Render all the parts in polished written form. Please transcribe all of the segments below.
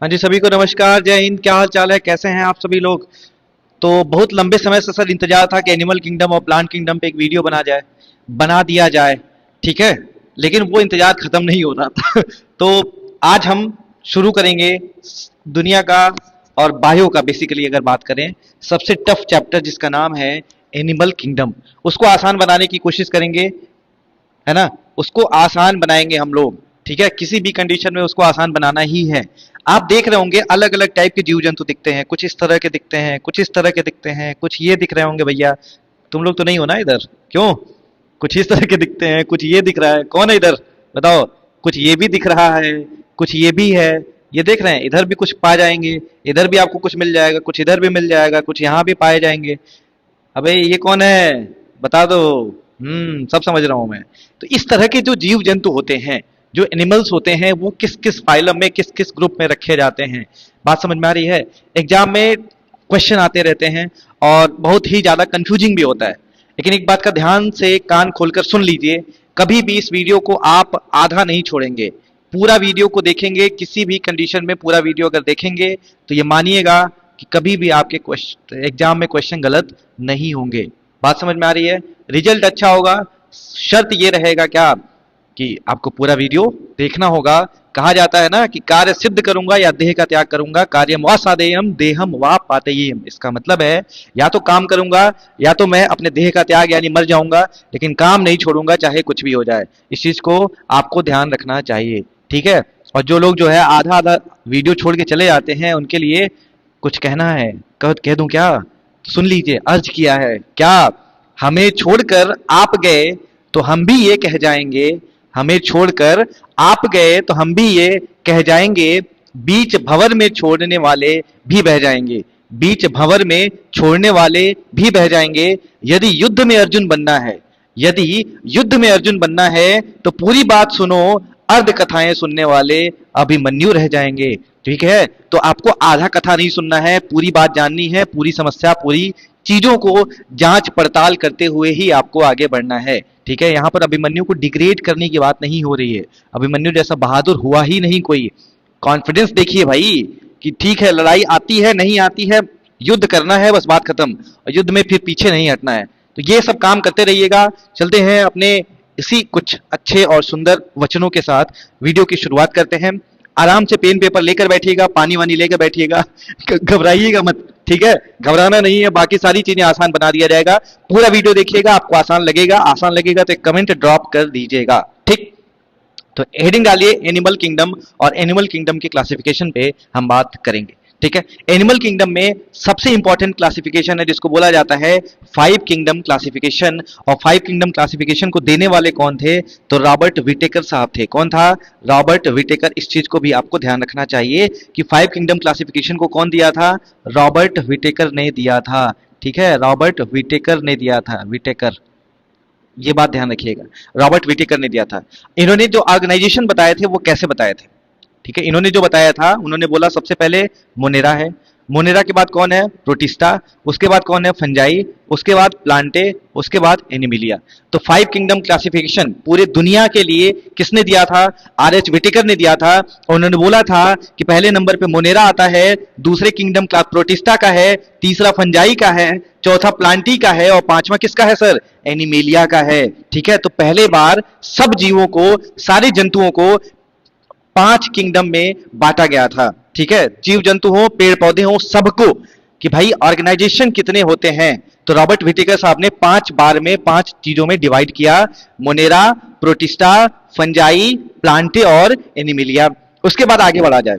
हाँ जी, सभी को नमस्कार, जय हिंद। क्या हाल चाल है, कैसे हैं आप सभी लोग। तो बहुत लंबे समय से सर इंतजार था कि एनिमल किंगडम और प्लांट किंगडम पे एक वीडियो बना दिया जाए। ठीक है, लेकिन वो इंतजार खत्म नहीं हो रहा था। तो आज हम शुरू करेंगे दुनिया का और बायो का, बेसिकली अगर बात करें, सबसे टफ चैप्टर जिसका नाम है एनिमल किंगडम। उसको आसान बनाने की कोशिश करेंगे, है ना। उसको आसान बनाएंगे हम लोग। ठीक है, किसी भी कंडीशन में उसको आसान बनाना ही है। आप देख रहे होंगे अलग अलग टाइप के जीव जंतु दिखते हैं, कुछ इस तरह के दिखते हैं, कुछ इस तरह के दिखते हैं, कुछ ये दिख रहे होंगे भैया। तुम लोग तो नहीं हो ना इधर, क्यों। कुछ इस तरह के दिखते हैं, कुछ ये दिख रहा है, कौन है इधर बताओ। कुछ ये भी दिख रहा है, कुछ ये भी है। ये देख रहे हैं, इधर भी कुछ पा जाएंगे, इधर भी आपको कुछ मिल जाएगा, कुछ इधर भी मिल जाएगा, कुछ यहाँ भी पाए जाएंगे। अबे ये कौन है, बता दो। सब समझ रहा हूं मैं। तो इस तरह के जो जीव जंतु होते हैं, जो एनिमल्स होते हैं, वो किस किस फाइलम में, किस किस ग्रुप में रखे जाते हैं, बात समझ में आ रही है। एग्जाम में क्वेश्चन आते रहते हैं और बहुत ही ज्यादा कंफ्यूजिंग भी होता है। लेकिन एक बात का ध्यान से कान खोलकर सुन लीजिए, कभी भी इस वीडियो को आप आधा नहीं छोड़ेंगे। पूरा वीडियो को देखेंगे, किसी भी कंडीशन में पूरा वीडियो अगर देखेंगे तो ये मानिएगा कि कभी भी आपके क्वेश्चन एग्जाम में क्वेश्चन गलत नहीं होंगे। बात समझ में आ रही है। रिजल्ट अच्छा होगा, शर्त ये रहेगा क्या, कि आपको पूरा वीडियो देखना होगा। कहा जाता है ना कि कार्य सिद्ध करूंगा या देह का त्याग करूंगा, कार्यम वा साधेयम देहम वा पातेयम। इसका मतलब है या तो काम करूंगा या तो मैं अपने देह का त्याग यानी मर जाऊंगा, लेकिन काम नहीं छोड़ूंगा चाहे कुछ भी हो जाए। इस चीज को आपको ध्यान रखना चाहिए। ठीक है, और जो लोग जो है आधा आधा वीडियो छोड़ के चले जाते हैं, उनके लिए कुछ कहना है। कह दूं क्या, सुन लीजिए। अर्ज किया है क्या, हमें छोड़कर आप गए तो हम भी ये कह जाएंगे, हमें छोड़कर आप गए तो हम भी ये कह जाएंगे, बीच भंवर में छोड़ने वाले भी बह जाएंगे, बीच भंवर में छोड़ने वाले भी बह जाएंगे। यदि युद्ध में अर्जुन बनना है, यदि युद्ध में अर्जुन बनना है तो पूरी बात सुनो, अर्ध कथाएं सुनने वाले अभिमन्यु रह जाएंगे। ठीक है, तो आपको आधा कथा नहीं सुनना है, पूरी बात जाननी है, पूरी समस्या, पूरी चीजों को जांच पड़ताल करते हुए ही आपको आगे बढ़ना है। ठीक है, यहां पर अभिमन्यु को डिग्रेड करने की बात नहीं हो रही है। अभिमन्यु जैसा बहादुर हुआ ही नहीं कोई। कॉन्फिडेंस देखिए भाई, कि ठीक है लड़ाई आती है नहीं आती है, युद्ध करना है बस, बात खत्म। और युद्ध में फिर पीछे नहीं हटना है। तो ये सब काम करते रहिएगा। चलते हैं अपने इसी कुछ अच्छे और सुंदर वचनों के साथ वीडियो की शुरुआत करते हैं। आराम से पेन पेपर लेकर बैठिएगा, पानी वानी लेकर बैठिएगा। घबराइएगा मत। ठीक है, घबराना नहीं है, बाकी सारी चीजें आसान बना दिया जाएगा। पूरा वीडियो देखिएगा, आपको आसान लगेगा। आसान लगेगा तो एक कमेंट ड्रॉप कर दीजिएगा। ठीक, तो हेडिंग डालिए एनिमल किंगडम, और एनिमल किंगडम की क्लासिफिकेशन पे हम बात करेंगे। ठीक है, एनिमल किंगडम में सबसे इंपॉर्टेंट क्लासिफिकेशन है जिसको बोला जाता है फाइव किंगडम क्लासिफिकेशन। और फाइव किंगडम क्लासिफिकेशन को देने वाले कौन थे, तो रॉबर्ट विटेकर साहब थे। कौन था, रॉबर्ट विटेकर। इस चीज को भी आपको ध्यान रखना चाहिए कि फाइव किंगडम क्लासिफिकेशन को कौन दिया था, रॉबर्ट विटेकर ने दिया था। ठीक है, रॉबर्ट विटेकर ने दिया था, विटेकर, ये बात ध्यान रखिएगा, रॉबर्ट विटेकर ने दिया था। इन्होंने जो ऑर्गेनाइजेशन बताए थे वो कैसे बताए थे। ठीक है, इन्होंने जो बताया था, उन्होंने बोला सबसे पहले मोनेरा है, मोनेरा के बाद कौन है, प्रोटिस्टा, उसके बाद कौन है, फंजाई, उसके बाद प्लांटे, उसके बाद एनिमिलिया। तो फाइव किंगडम क्लासिफिकेशन पूरे दुनिया के लिए किसने दिया था, आर एच विटेकर ने दिया था। उन्होंने बोला था कि पहले नंबर पे मोनेरा आता है, दूसरे किंगडम प्रोटिस्टा का है, तीसरा फंजाई का है, चौथा प्लांटी का है, और पांचवा किसका है सर, एनिमेलिया का है। ठीक है, तो पहले बार सब जीवों को, सारे जंतुओं को पांच किंगडम में बांटा गया था। ठीक है, जीव जंतु हो, पेड़ पौधे हो, सबको, कि भाई ऑर्गेनाइजेशन कितने होते हैं। तो रॉबर्ट विटेकर साहब ने 5 बार में 5 चीजों में डिवाइड किया, मोनेरा, प्रोटिस्टा, फंजाई, प्लांटे और एनिमिलिया। उसके बाद आगे बढ़ा जाए।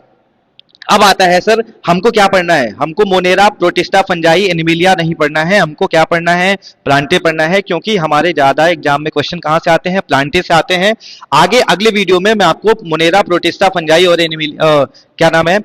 अब आता है सर, हमको क्या पढ़ना है, हमको मोनेरा, प्रोटिस्टा, फंजाई, एनिमिलिया नहीं पढ़ना है, हमको क्या पढ़ना है, प्लांटे पढ़ना है। क्योंकि हमारे ज्यादा एग्जाम में क्वेश्चन कहां से आते हैं, प्लांटे से आते हैं। आगे अगले वीडियो में मैं आपको मोनेरा, प्रोटिस्टा, फंजाई और एनिमिलिया, क्या नाम है,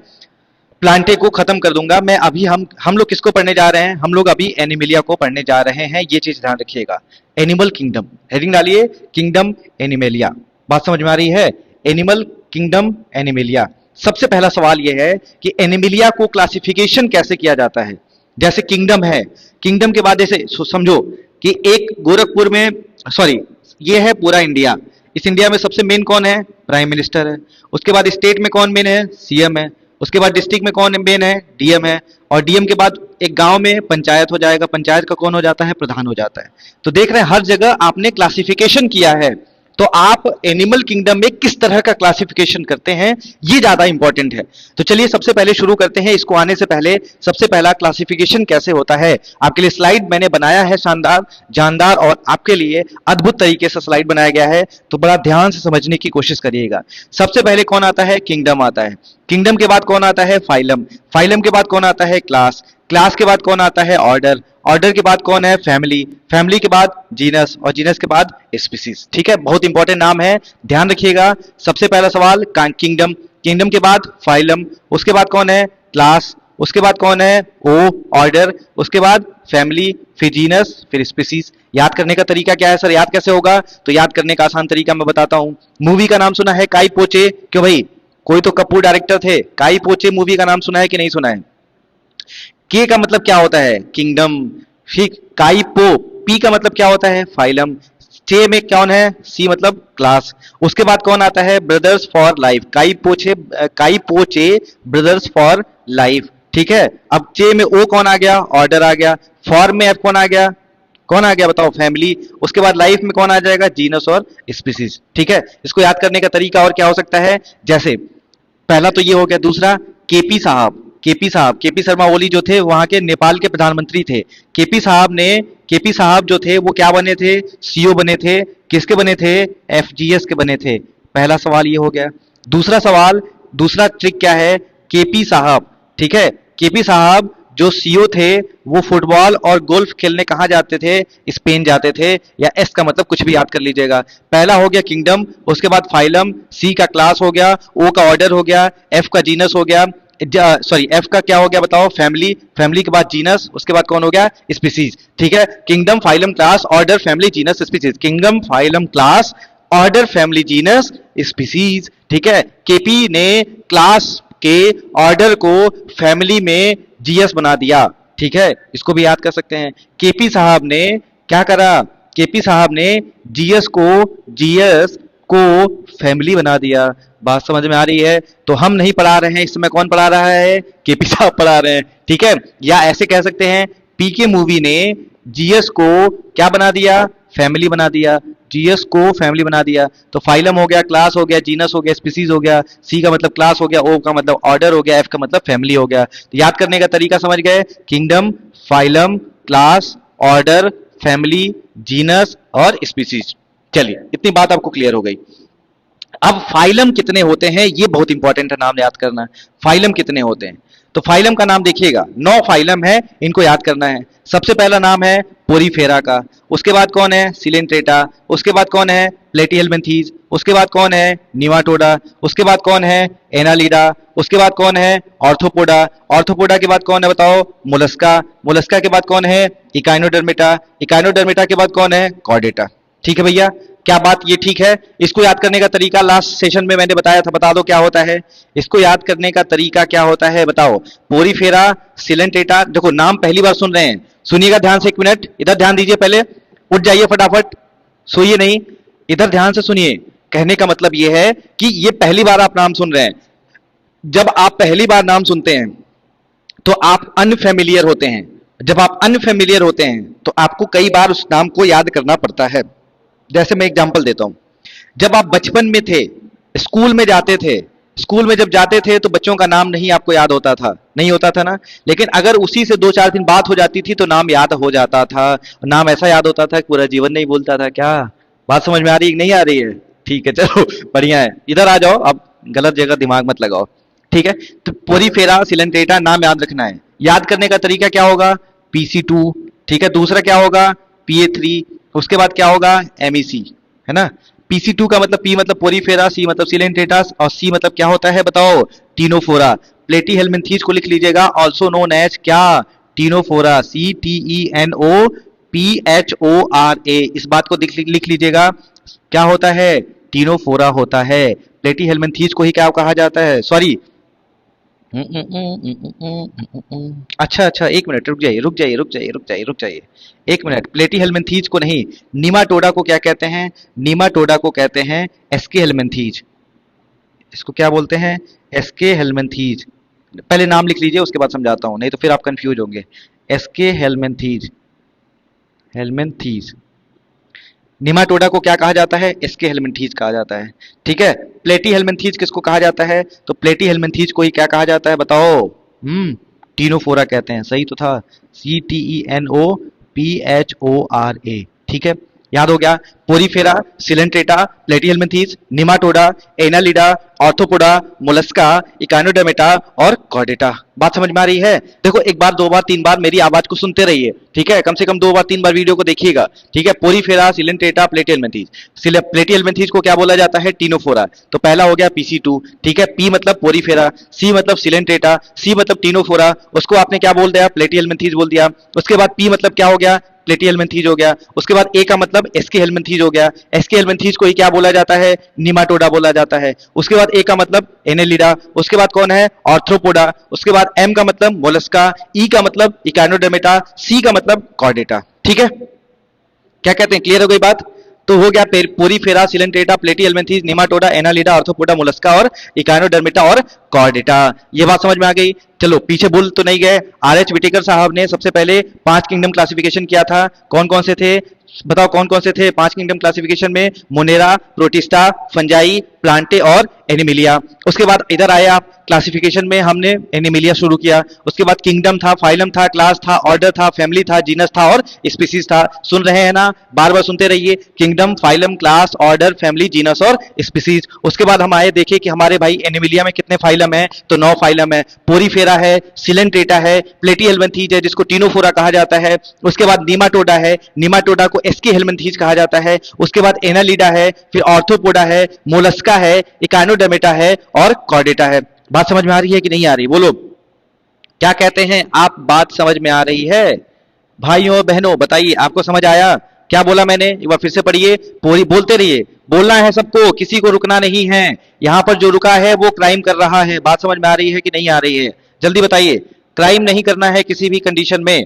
प्लांटे को खत्म कर दूंगा। मैं अभी हम लोग किसको पढ़ने जा रहे हैं, हम लोग अभी एनिमिलिया को पढ़ने जा रहे हैं। ये चीज ध्यान रखिएगा। एनिमल किंगडम, हेडिंग डालिए किंगडम एनिमेलिया। बात समझ में आ रही है, एनिमल किंगडम एनिमेलिया। सबसे पहला सवाल यह है कि एनिमिलिया को क्लासिफिकेशन कैसे किया जाता है। जैसे किंगडम है, किंगडम के बाद जैसे समझो कि एक गोरखपुर में, सॉरी, ये है पूरा इंडिया। इस इंडिया में सबसे मेन कौन है, प्राइम मिनिस्टर है। उसके बाद स्टेट में कौन मेन है, सीएम है। उसके बाद डिस्ट्रिक्ट में कौन मेन है? डीएम है। और डीएम के बाद एक गांव में पंचायत हो जाएगा, पंचायत का कौन हो जाता है? प्रधान हो जाता है। तो देख रहे हैं हर जगह आपने क्लासिफिकेशन किया है, तो आप एनिमल किंगडम में किस तरह का क्लासिफिकेशन करते हैं ये ज्यादा इंपॉर्टेंट है। तो चलिए सबसे पहले शुरू करते हैं। इसको आने से पहले सबसे पहला क्लासिफिकेशन कैसे होता है, आपके लिए स्लाइड मैंने बनाया है, शानदार जानदार और आपके लिए अद्भुत तरीके से स्लाइड बनाया गया है, तो बड़ा ध्यान से समझने की कोशिश करिएगा। सबसे पहले कौन आता है? किंगडम आता है। किंगडम के बाद कौन आता है? फाइलम। फाइलम के बाद कौन आता है? क्लास। क्लास के बाद कौन आता है? ऑर्डर। ऑर्डर के बाद कौन है? फैमिली। फैमिली के बाद जीनस, और जीनस के बाद स्पीसीज। ठीक है, बहुत इंपॉर्टेंट नाम है, ध्यान रखिएगा। सबसे पहला सवाल किंगडम, किंगडम के बाद फाइलम, उसके बाद कौन है? क्लास, उसके बाद कौन है? ओ ऑर्डर, उसके बाद फैमिली, फिर जीनस, फिर स्पीसीज। याद करने का तरीका क्या है सर, याद कैसे होगा? तो याद करने का आसान तरीका मैं बताता हूं। मूवी का नाम सुना है काई पोचे? क्यों भाई, कोई तो कपूर डायरेक्टर थे, काई पोचे मूवी का नाम सुना है कि नहीं सुना है? के का मतलब क्या होता है? किंगडम। फिर काइपो, पी का मतलब क्या होता है? फाइलम। चे में कौन है? सी मतलब क्लास। उसके बाद कौन आता है? Brothers for life. Kai Po Che brothers for life. ठीक है, अब चे में ओ कौन आ गया? ऑर्डर आ गया। फॉर में एफ कौन आ गया? कौन आ गया बताओ? फैमिली। उसके बाद लाइफ में कौन आ जाएगा? जीनस और स्पीसीज। ठीक है, इसको याद करने का तरीका और क्या हो सकता है? जैसे पहला तो ये हो गया, दूसरा केपी साहब। केपी साहब, केपी शर्मा ओली जो थे वहां के नेपाल के प्रधानमंत्री थे। केपी साहब जो थे वो क्या बने थे? सीओ बने थे। किसके बने थे? एफजीएस के बने थे। पहला सवाल ये हो गया। दूसरा सवाल, दूसरा ट्रिक क्या है? केपी साहब, ठीक है, केपी साहब जो सीओ थे वो फुटबॉल और गोल्फ खेलने कहाँ जाते थे? स्पेन जाते थे। या एस का मतलब कुछ भी याद कर लीजिएगा। पहला हो गया किंगडम, उसके बाद फाइलम, सी का क्लास हो गया, ओ का ऑर्डर हो गया, एफ का जीनस हो गया, सॉरी एफ का क्या हो गया बताओ? फैमिली। फैमिली के बाद जीनस, उसके बाद कौन हो गया? स्पीसीज। ठीक है, kingdom, phylum, class, order, family, genus, species. Kingdom, phylum, class, order, family, genus, species. ठीक है, केपी ने क्लास के ऑर्डर को फैमिली में जीएस बना दिया। ठीक है, इसको भी याद कर सकते हैं। केपी साहब ने क्या करा? केपी साहब ने जीएस को फैमिली बना दिया। बात समझ में आ रही है? तो हम नहीं पढ़ा रहे हैं इस समय, कौन पढ़ा रहा है? केपी साहब पढ़ा रहे हैं। ठीक है, या ऐसे कह सकते हैं पीके मूवी ने जीएस को क्या बना दिया? फैमिली बना दिया। जीएस को फैमिली बना दिया। तो फाइलम हो गया, क्लास हो गया, जीनस हो गया, स्पीसीज हो गया, सी का मतलब क्लास हो गया, ओ का मतलब ऑर्डर हो गया, एफ का मतलब फैमिली हो गया। तो याद करने का तरीका समझ गए? Kingdom, phylum, class, order, family, genus और स्पीसीज। चलिए इतनी बात आपको क्लियर हो गई। अब फाइलम कितने होते हैं ये बहुत इंपॉर्टेंट है, नाम याद करना है। फाइलम कितने होते हैं? तो फाइलम का नाम देखिएगा, 9 फाइलम है, इनको याद करना है। सबसे पहला नाम है पोरीफेरा का, उसके बाद कौन है? सिलेंट्रेटा, उसके बाद कौन है? प्लेटीहेल्मिन्थीज, उसके बाद कौन है? निमाटोडा, उसके बाद कौन है? एनालिडा, उसके बाद कौन है? ऑर्थोपोडा, ऑर्थोपोडा के बाद कौन है बताओ? मोलस्का, मोलस्का के बाद कौन है? इकाइनोडर्मिटा, इकाइनोडर्मिटा के बाद कौन है? कॉर्डेटा। ठीक है भैया, क्या बात ये ठीक है? इसको याद करने का तरीका लास्ट सेशन में मैंने बताया था, बता दो क्या होता है? इसको याद करने का तरीका क्या होता है बताओ? Porifera, Coelenterata. देखो नाम पहली बार सुन रहे हैं, सुनिएगा ध्यान से, एक मिनट इधर ध्यान दीजिए, पहले उठ जाइए फटाफट, सोइए नहीं, इधर ध्यान से सुनिए। कहने का मतलब ये है कि ये पहली बार आप नाम सुन रहे हैं। जब आप पहली बार नाम सुनते हैं तो आप अनफेमिलियर होते हैं। जब आप अनफेमिलियर होते हैं तो आपको कई बार उस नाम को याद करना पड़ता है। जैसे मैं एग्जांपल देता हूं, जब आप बचपन में थे, स्कूल में जाते थे, स्कूल में जब जाते थे तो बच्चों का नाम नहीं आपको याद होता था, नहीं होता था ना? लेकिन अगर उसी से 2-4 दिन बात हो जाती थी तो नाम याद हो जाता था। नाम ऐसा याद होता था कि पूरा जीवन नहीं भूलता था। क्या बात समझ में आ रही है कि नहीं आ रही है? ठीक है, चलो बढ़िया है, इधर आ जाओ, अब गलत जगह दिमाग मत लगाओ। ठीक है, तो पोरीफेरा, सिलेंट्रेटा नाम याद रखना है। याद करने का तरीका क्या होगा? PC2। ठीक है, दूसरा क्या होगा? PA3, उसके बाद क्या होगा? MEC, है ना? PC2 का मतलब, P मतलब पोरीफेरा, C मतलब सिलेंट्रेटास और C मतलब क्या होता है बताओ? टीनोफोरा। प्लेटीहेल्मिन्थीज को लिख लीजिएगा, ऑल्सो नोन एज क्या? Ctenophora, CTENOPHORA। इस बात को लिख लीजिएगा, क्या होता है? टीनोफोरा होता है। प्लेटीहेल्मिन्थीज को ही क्या कहा जाता है? सॉरी, अच्छा अच्छा, एक मिनट रुक जाइए, रुक जाइए, रुक जाइए, रुक जाइए, रुक जाइए, एक मिनट। प्लेटीहेल्मिन्थीज को नहीं, निमाटोडा को क्या कहते हैं? निमाटोडा को कहते हैं एस्के हेल्मिन्थीज। इसको क्या बोलते हैं? एस्के हेल्मिन्थीज। पहले नाम लिख लीजिए, उसके बाद समझाता हूं, नहीं तो फिर आप कंफ्यूज होंगे। SK helminths, helminths. निमाटोडा को क्या कहा जाता है? एसके हेलमिंथीज कहा जाता है। ठीक है, प्लेटी हेलमिंथीज किसको कहा जाता है? तो प्लेटी हेलमिंथीज को ही क्या कहा जाता है बताओ? टीनोफोरा कहते हैं, सही तो था, CTENOPHORA। ठीक है, याद हो गया। Porifera, coelenterata, platyhelminthes, nematoda, annelida, arthropoda, mollusca, echinodermata और कॉर्डेटा। बात समझ में आ रही है? देखो, एक बार, दो बार, तीन बार मेरी आवाज को सुनते रहिए, ठीक है? कम से कम दो बार, तीन बार वीडियो को देखिएगा, ठीक है? Porifera, coelenterata, प्लेटीहेलमिंथीज। प्लेटीहेलमिंथीज को क्या बोला जाता है? टीनोफोरा। तो पहला हो गया PC2, ठीक है? पी मतलब पोरीफेरा, सी मतलब सिलेंट्रेटा, सी मतलब टीनोफोरा, उसको आपने क्या बोल दिया? प्लेटीहेलमिंथीज बोल दिया। उसके बाद पी मतलब क्या हो गया? प्लेटीहेलमिंथीज हो गया। उसके बाद ए का मतलब एसके हेलमिंथीज हो गया। एसके हेलमिंथीज को ही क्या बोला जाता है? निमाटोडा बोला जाता है। उसके बाद ए का मतलब एनेलिडा। उसके बाद कौन है? ऑर्थ्रोपोडा। उसके बाद एम का मतलब मोलस्का, ई का मतलब इकानोडर्मेटा, सी का मतलब कॉर्डेटा। ठीक है, क्या कहते हैं? क्लियर हो गई बात? तो हो गया porifera, coelenterata, platyhelminthes, nematoda, annelida, arthropoda, mollusca और इकानोडर्मेटा और कॉर्डेटा। ये बात समझ में आ गई? चलो, पीछे भूल तो नहीं गए। आर.एच. विटेकर साहब ने सबसे पहले 5 किंगडम क्लासिफिकेशन किया था। कौन कौन से थे? बताओ कौन कौन से थे 5 किंगडम क्लासिफिकेशन में? मोनेरा, प्रोटिस्टा, फंजाई, प्लांटे और एनिमिलिया। उसके बाद इधर आए आप, क्लासिफिकेशन में हमने एनिमिलिया शुरू किया। उसके बाद किंगडम था, फाइलम था, क्लास था, ऑर्डर था, फैमिली था, जीनस था और स्पीसीज था। सुन रहे हैं ना? बार बार सुनते रहिए, kingdom, phylum, class, order, family, genus और स्पीसीज। उसके बाद हम आए, देखे कि हमारे भाई एनिमिलिया में कितने फाइलम है? तो 9 फाइलम है। पोरीफेरा है, सिलेंट्रेटा है, प्लेटीहेलमिंथीज है जिसको टीनोफोरा कहा जाता है। उसके बाद निमाटोडा है, निमाटोडा को एसके हेलमिंथीज कहा जाता है। उसके बाद एनालिडा है, फिर ऑर्थोपोडा है, मोलस्का है, इकानोडर्मेटा है और कॉर्डेटा है। बात समझ में आ रही है कि नहीं आ रही? बोलो, क्या कहते हैं आप? बात समझ में आ रही है? भाइयों बहनों बताइए, आपको समझ आया? क्या बोला मैंने? एक बार फिर से पढ़िए, पूरी बोलते रहिए। बोलना है सबको, किसी को रुकना नहीं है। यहां पर जो रुका है वो क्राइम कर रहा है। बात समझ में आ रही है कि नहीं आ रही है? जल्दी बताइए, क्राइम नहीं करना है किसी भी कंडीशन में।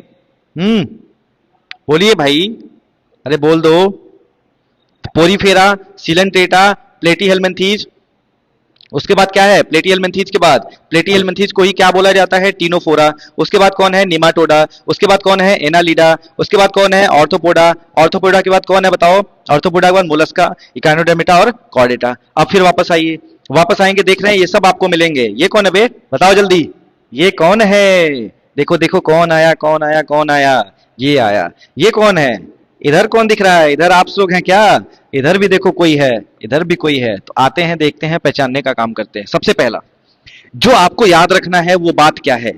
बोलिए भाई, अरे बोल दो। पोरीफेरा, सिलेंट्रेटा, प्लेटीहेलमिंथीज, उसके बाद क्या है? प्लेटीहेलमिंथीज के बाद, प्लेटीहेलमिंथीज को ही क्या बोला जाता है? टीनोफोरा। उसके बाद कौन है? निमाटोडा। उसके बाद कौन है? एनालिडा। उसके बाद कौन है? ऑर्थोपोडा। ऑर्थोपोडा के बाद कौन है बताओ? ऑर्थोपोडा के बाद मोलस्का, इकानोडर्मेटा और कॉर्डेटा। अब फिर वापस आइए, वापस आएंगे, देख रहे हैं ये सब आपको मिलेंगे। ये कौन है बे? बताओ जल्दी, ये कौन है? देखो देखो, कौन आया, कौन आया, कौन आया? ये आया। ये कौन है? इधर कौन दिख रहा है? इधर आप लोग हैं क्या? इधर भी देखो कोई है, इधर भी कोई है। तो आते हैं, देखते हैं, पहचानने का काम करते हैं। सबसे पहला जो आपको याद रखना है वो बात क्या है?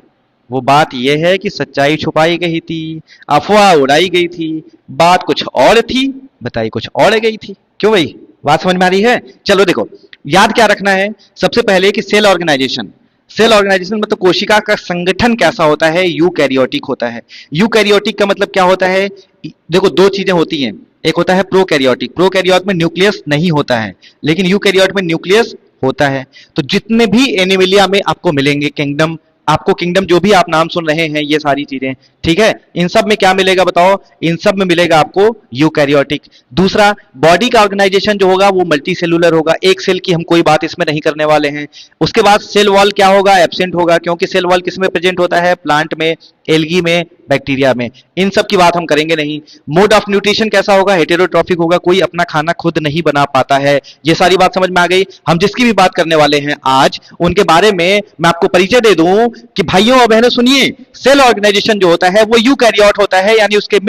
वो बात यह है कि सच्चाई छुपाई गई थी, अफवाह उड़ाई गई थी, बात कुछ और थी, बताई कुछ और गई थी। क्यों भाई? बात समझ में आ रही है? चलो देखो, याद क्या रखना है? सबसे पहले कि सेल ऑर्गेनाइजेशन, सेल ऑर्गेनाइजेशन मतलब कोशिका का संगठन कैसा होता है? यूकैरियोटिक होता है। यूकैरियोटिक का मतलब क्या होता है? देखो, दो चीजें होती हैं, एक होता है प्रोकैरियोटिक। प्रोकैरियोट में न्यूक्लियस नहीं होता है, लेकिन यूकैरियोट में न्यूक्लियस होता है। तो जितने भी एनिमिलिया में आपको मिलेंगे किंगडम, आपको किंगडम जो भी आप नाम सुन रहे हैं, ये सारी चीजें, ठीक है, इन सब में क्या मिलेगा बताओ? इन सब में मिलेगा आपको यूकैरियोटिक। दूसरा, बॉडी का ऑर्गेनाइजेशन जो होगा वो मल्टी सेलुलर होगा। एक सेल की हम कोई बात इसमें नहीं करने वाले हैं। उसके बाद सेल वॉल क्या होगा? एब्सेंट होगा, क्योंकि सेल वॉल किस में प्रेजेंट होता है? प्लांट में, एल्गी में, बैक्टीरिया में। इन सब की बात हम करेंगे नहीं। मोड ऑफ न्यूट्रिशन कैसा होगा? हेटेरोट्रॉफिक होगा, कोई अपना खाना खुद नहीं बना पाता है। ये सारी बात समझ में आ गई? हम जिसकी भी बात करने वाले हैं आज, उनके बारे में मैं आपको परिचय दे दूं कि भाइयों और बहनों सुनिए, सेल ऑर्गेनाइजेशन जो होता है वो यूकैरियोट होता है, यानी उसके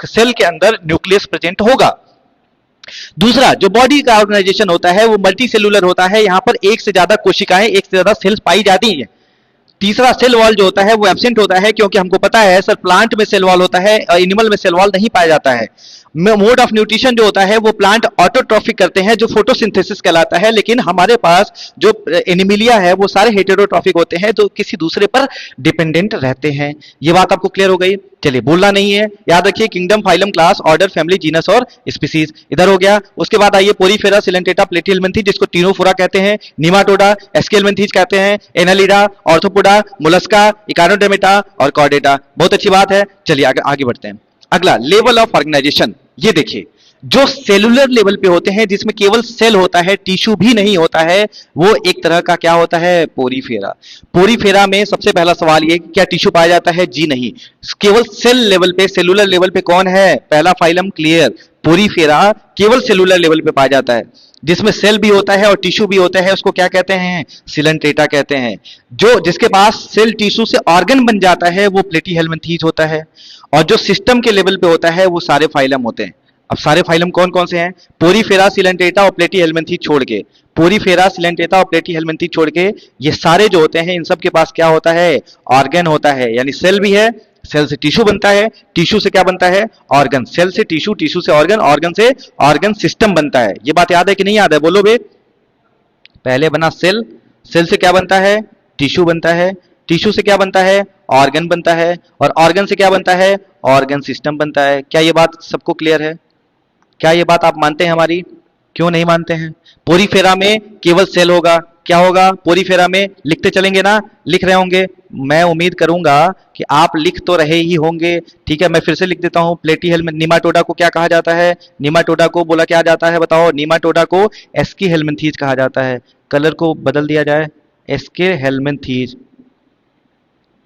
सेल के अंदर न्यूक्लियस प्रेजेंट होगा। दूसरा, जो बॉडी का ऑर्गेनाइजेशन होता है वो मल्टी सेलुलर होता है, यहां पर एक से ज्यादा कोशिकाएं, एक से ज्यादा सेल्स पाई जाती हैं। तीसरा, सेल वॉल जो होता है वो एब्सेंट होता है, क्योंकि हमको पता है सर, प्लांट में सेल वॉल होता है, एनिमल में सेल वॉल नहीं पाया जाता है। मोड ऑफ न्यूट्रिशन जो होता है वो प्लांट ऑटोट्रॉफिक करते हैं, जो फोटोसिंथेसिस कहलाता है, लेकिन हमारे पास जो एनिमिलिया है वो सारे हेटेरोट्रॉफिक होते हैं, जो किसी दूसरे पर डिपेंडेंट रहते हैं। ये बात आपको क्लियर हो गई? चलिए, बोलना नहीं है, याद रखिए, kingdom, phylum, class, order, family, genus और स्पीसीज इधर हो गया। उसके बाद आइए पोरीफेरा, सिलेंट्रेटा, प्लेटीहेलमिंथीज जिसको टीनोफोरा कहते हैं, निमाटोडा, एस्केलमिंथीज कहते हैं, एनालिडा, ऑर्थोपोडा, मोलस्का, इकानोडर्मेटा और कॉर्डेटा। बहुत अच्छी बात है, चलिए आगे बढ़ते हैं। अगला, लेवल ऑफ ऑर्गेनाइजेशन। ये देखिए, जो सेलुलर लेवल पे होते हैं, जिसमें केवल सेल होता है, टिश्यू भी नहीं होता है, वो एक तरह का क्या होता है, पोरीफेरा। पोरीफेरा में सबसे पहला सवाल ये कि क्या टिश्यू पाया जाता है, जी नहीं। केवल सेल लेवल पे, सेलुलर लेवल पे कौन है, पहला फाइलम क्लियर, पोरीफेरा केवल सेलुलर लेवल पे पाया जाता है, जिसमें सेल भी होता है और टिश्यू भी होता है, उसको क्या कहते हैं, सिलेंट्रेटा कहते हैं। जो जिसके पास सेल टिश्यू से ऑर्गन बन जाता है वो प्लेटीहेल्मिन्थीज होता है, और जो सिस्टम के लेवल पे होता है वो सारे फाइलम होते हैं। अब सारे फाइलम कौन कौन से हैं, पोरीफेरा, सिलेंट्रेटा और प्लेटीहेल्मिन्थीज छोड़ के, पोरीफेरा, सिलेंट्रेटा और प्लेटीहेल्मिन्थीज छोड़ के ये सारे जो होते हैं, इन सब के पास क्या होता है, ऑर्गन होता है, यानी सेल भी है, सेल से टिश्यू बनता है, टिश्यू से क्या बनता है, ऑर्गन, सेल से टिश्यू, टिश्यू से ऑर्गन, ऑर्गन से ऑर्गन सिस्टम बनता है। ये बात याद है कि नहीं याद है, बोलो बे। पहले बना सेल, सेल से क्या बनता है, टिश्यू बनता है, टिश्यू से क्या बनता है, ऑर्गन बनता है, और ऑर्गन से क्या बनता है, ऑर्गन सिस्टम बनता है। क्या ये बात सबको क्लियर है, क्या ये बात आप मानते हैं हमारी, क्यों नहीं मानते हैं। पोरीफेरा में केवल सेल होगा, क्या होगा, पोरीफेरा में लिखते चलेंगे ना, लिख रहे होंगे, मैं उम्मीद करूंगा कि आप लिख तो रहे ही होंगे, ठीक है। मैं फिर से लिख देता हूं, प्लेटीहेल्मिन्थ, निमाटोडा को क्या कहा जाता है, निमाटोडा को बोला क्या जाता है, बताओ, निमाटोडा को एस्की हेल्मिन्थीज कहा जाता है। कलर को बदल दिया जाए, एस्के हेल्मिन्थीज।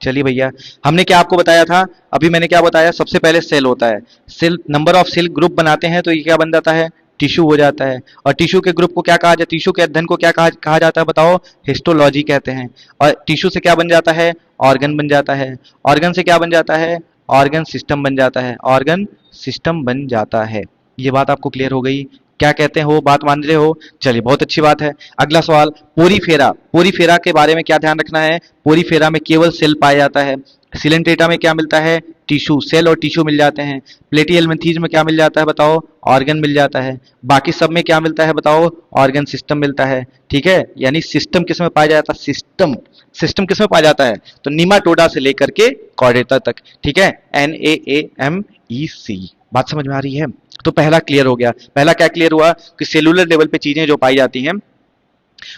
चलिए भैया, हमने क्या आपको बताया था, अभी मैंने क्या बताया, सबसे पहले सेल होता है, cell number of cell group बनाते हैं तो ये क्या बन जाता है, टिश्यू हो जाता है, और टिश्यू के ग्रुप को क्या कहा जाता है, टिश्यू के अध्ययन को क्या कहा जाता है, बताओ, हिस्टोलॉजी कहते हैं। और टिश्यू से क्या बन जाता है, ऑर्गन बन जाता है, ऑर्गन से क्या बन जाता है, ऑर्गन सिस्टम बन जाता है, ऑर्गन सिस्टम बन जाता है। ये बात आपको क्लियर हो गई, क्या कहते हैं, वो बात मान रहे हो, चलिए बहुत अच्छी बात है। अगला सवाल, पोरीफेरा, पोरीफेरा के बारे में क्या ध्यान रखना है, पोरीफेरा में केवल सेल पाया जाता है, सिलेंट्रेटा में क्या मिलता है, टिश्यू, सेल और टिश्यू मिल जाते हैं, प्लेटीहेल्मिन्थीज में क्या मिल जाता है, बताओ, ऑर्गन मिल जाता है, बाकी सब में क्या मिलता है, बताओ, ऑर्गन सिस्टम मिलता है, ठीक है। यानी सिस्टम किस में पाया जाता है, सिस्टम, सिस्टम किस में पाया जाता है, तो निमाटोडा से लेकर के कॉर्डेटा तक, ठीक है, NAAMEC। बात समझ में आ रही है, तो पहला क्लियर हो गया। पहला क्या क्लियर हुआ कि सेलुलर लेवल पे चीजें जो पाई जाती हैं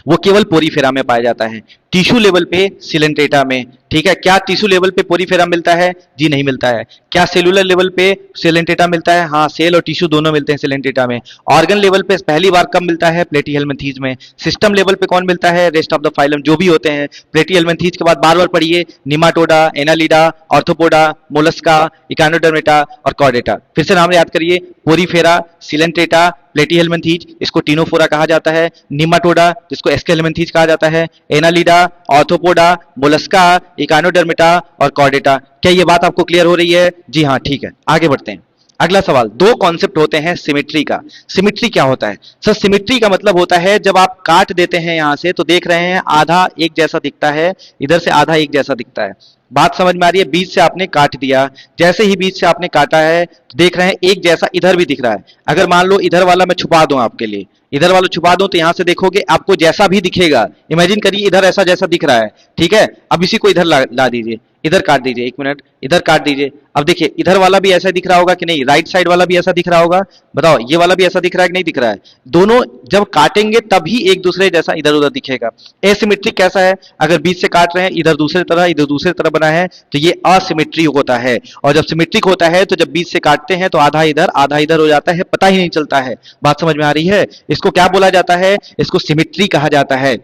वो केवल पोरीफेरा में पाया जाता है, टिश्यू लेवल पे सिलेंट्रेटा में, ठीक है। क्या टिश्यू लेवल पे पोरीफेरा मिलता है, जी नहीं मिलता है। क्या सेलुलर लेवल पे सिलेंट्रेटा मिलता है, हाँ, सेल और टिश्यू दोनों मिलते हैं सिलेंट्रेटा में। ऑर्गन लेवल पे पहली बार कब मिलता है, प्लेटीहेल्मिन्थीज में। सिस्टम लेवल पे कौन मिलता है, रेस्ट ऑफ द फाइलम जो भी होते हैं। प्लेटीहेल्मिन्थीज के बाद बार बार पढ़िए, निमाटोडा, एनालिडा, ऑर्थोपोडा, मोलस्का, इकानोडर्मेटा और कॉर्डेटा। फिर से नाम याद करिए, पोरीफेरा, सिलेंट्रेटा, प्लेटीहेल्मिन्थीज, इसको टिनोफोरा कहा जाता है, निमाटोडा जिसको एस्केहेल्मिन्थीज कहा जाता है, एनालिडा, ऑर्थोपोडा, मोलस्का, इकानोडर्मेटा और कॉर्डेटा। क्या ये बात आपको क्लियर हो रही है, जी हाँ, ठीक है, आगे बढ़ते हैं। अगला सवाल, दो कॉन्सेप्ट होते हैं सिमेट्री का। सिमेट्री क्या होता है सर, सिमेट्री का मतलब होता है जब आप काट देते हैं यहां से तो देख रहे हैं आधा एक जैसा दिखता है, इधर से आधा एक जैसा दिखता है। बात समझ में आ रही है, बीच से आपने काट दिया, जैसे ही बीच से आपने काटा है तो देख रहे हैं एक जैसा इधर भी दिख रहा है। अगर मान लो इधर वाला मैं छुपा दूं आपके लिए, इधर वाला छुपा दूं तो यहां से देखोगे आपको जैसा भी दिखेगा, इमेजिन करिए इधर ऐसा जैसा दिख रहा है, ठीक है। अब इसी को इधर ला दीजिए, इधर काट दीजिए, एक मिनट, इधर काट दीजिए। अब देखिए इधर वाला भी ऐसा दिख रहा होगा कि नहीं, राइट साइड वाला भी ऐसा दिख रहा होगा, बताओ, ये वाला भी ऐसा दिख रहा है कि नहीं दिख रहा है। दोनों जब काटेंगे तभी एक दूसरे जैसा इधर उधर दिखेगा। एसिमेट्रिक कैसा है, अगर बीच से काट रहे हैं, इधर दूसरे तरह इधर दूसरे तरह बना है तो ये असिमेट्री होता है। और जब सिमेट्रिक होता है तो जब बीच से काटते हैं तो आधा इधर हो जाता है, पता ही नहीं चलता है। बात समझ में आ रही है, इसको क्या बोला जाता है, इसको सिमेट्री कहा जाता है।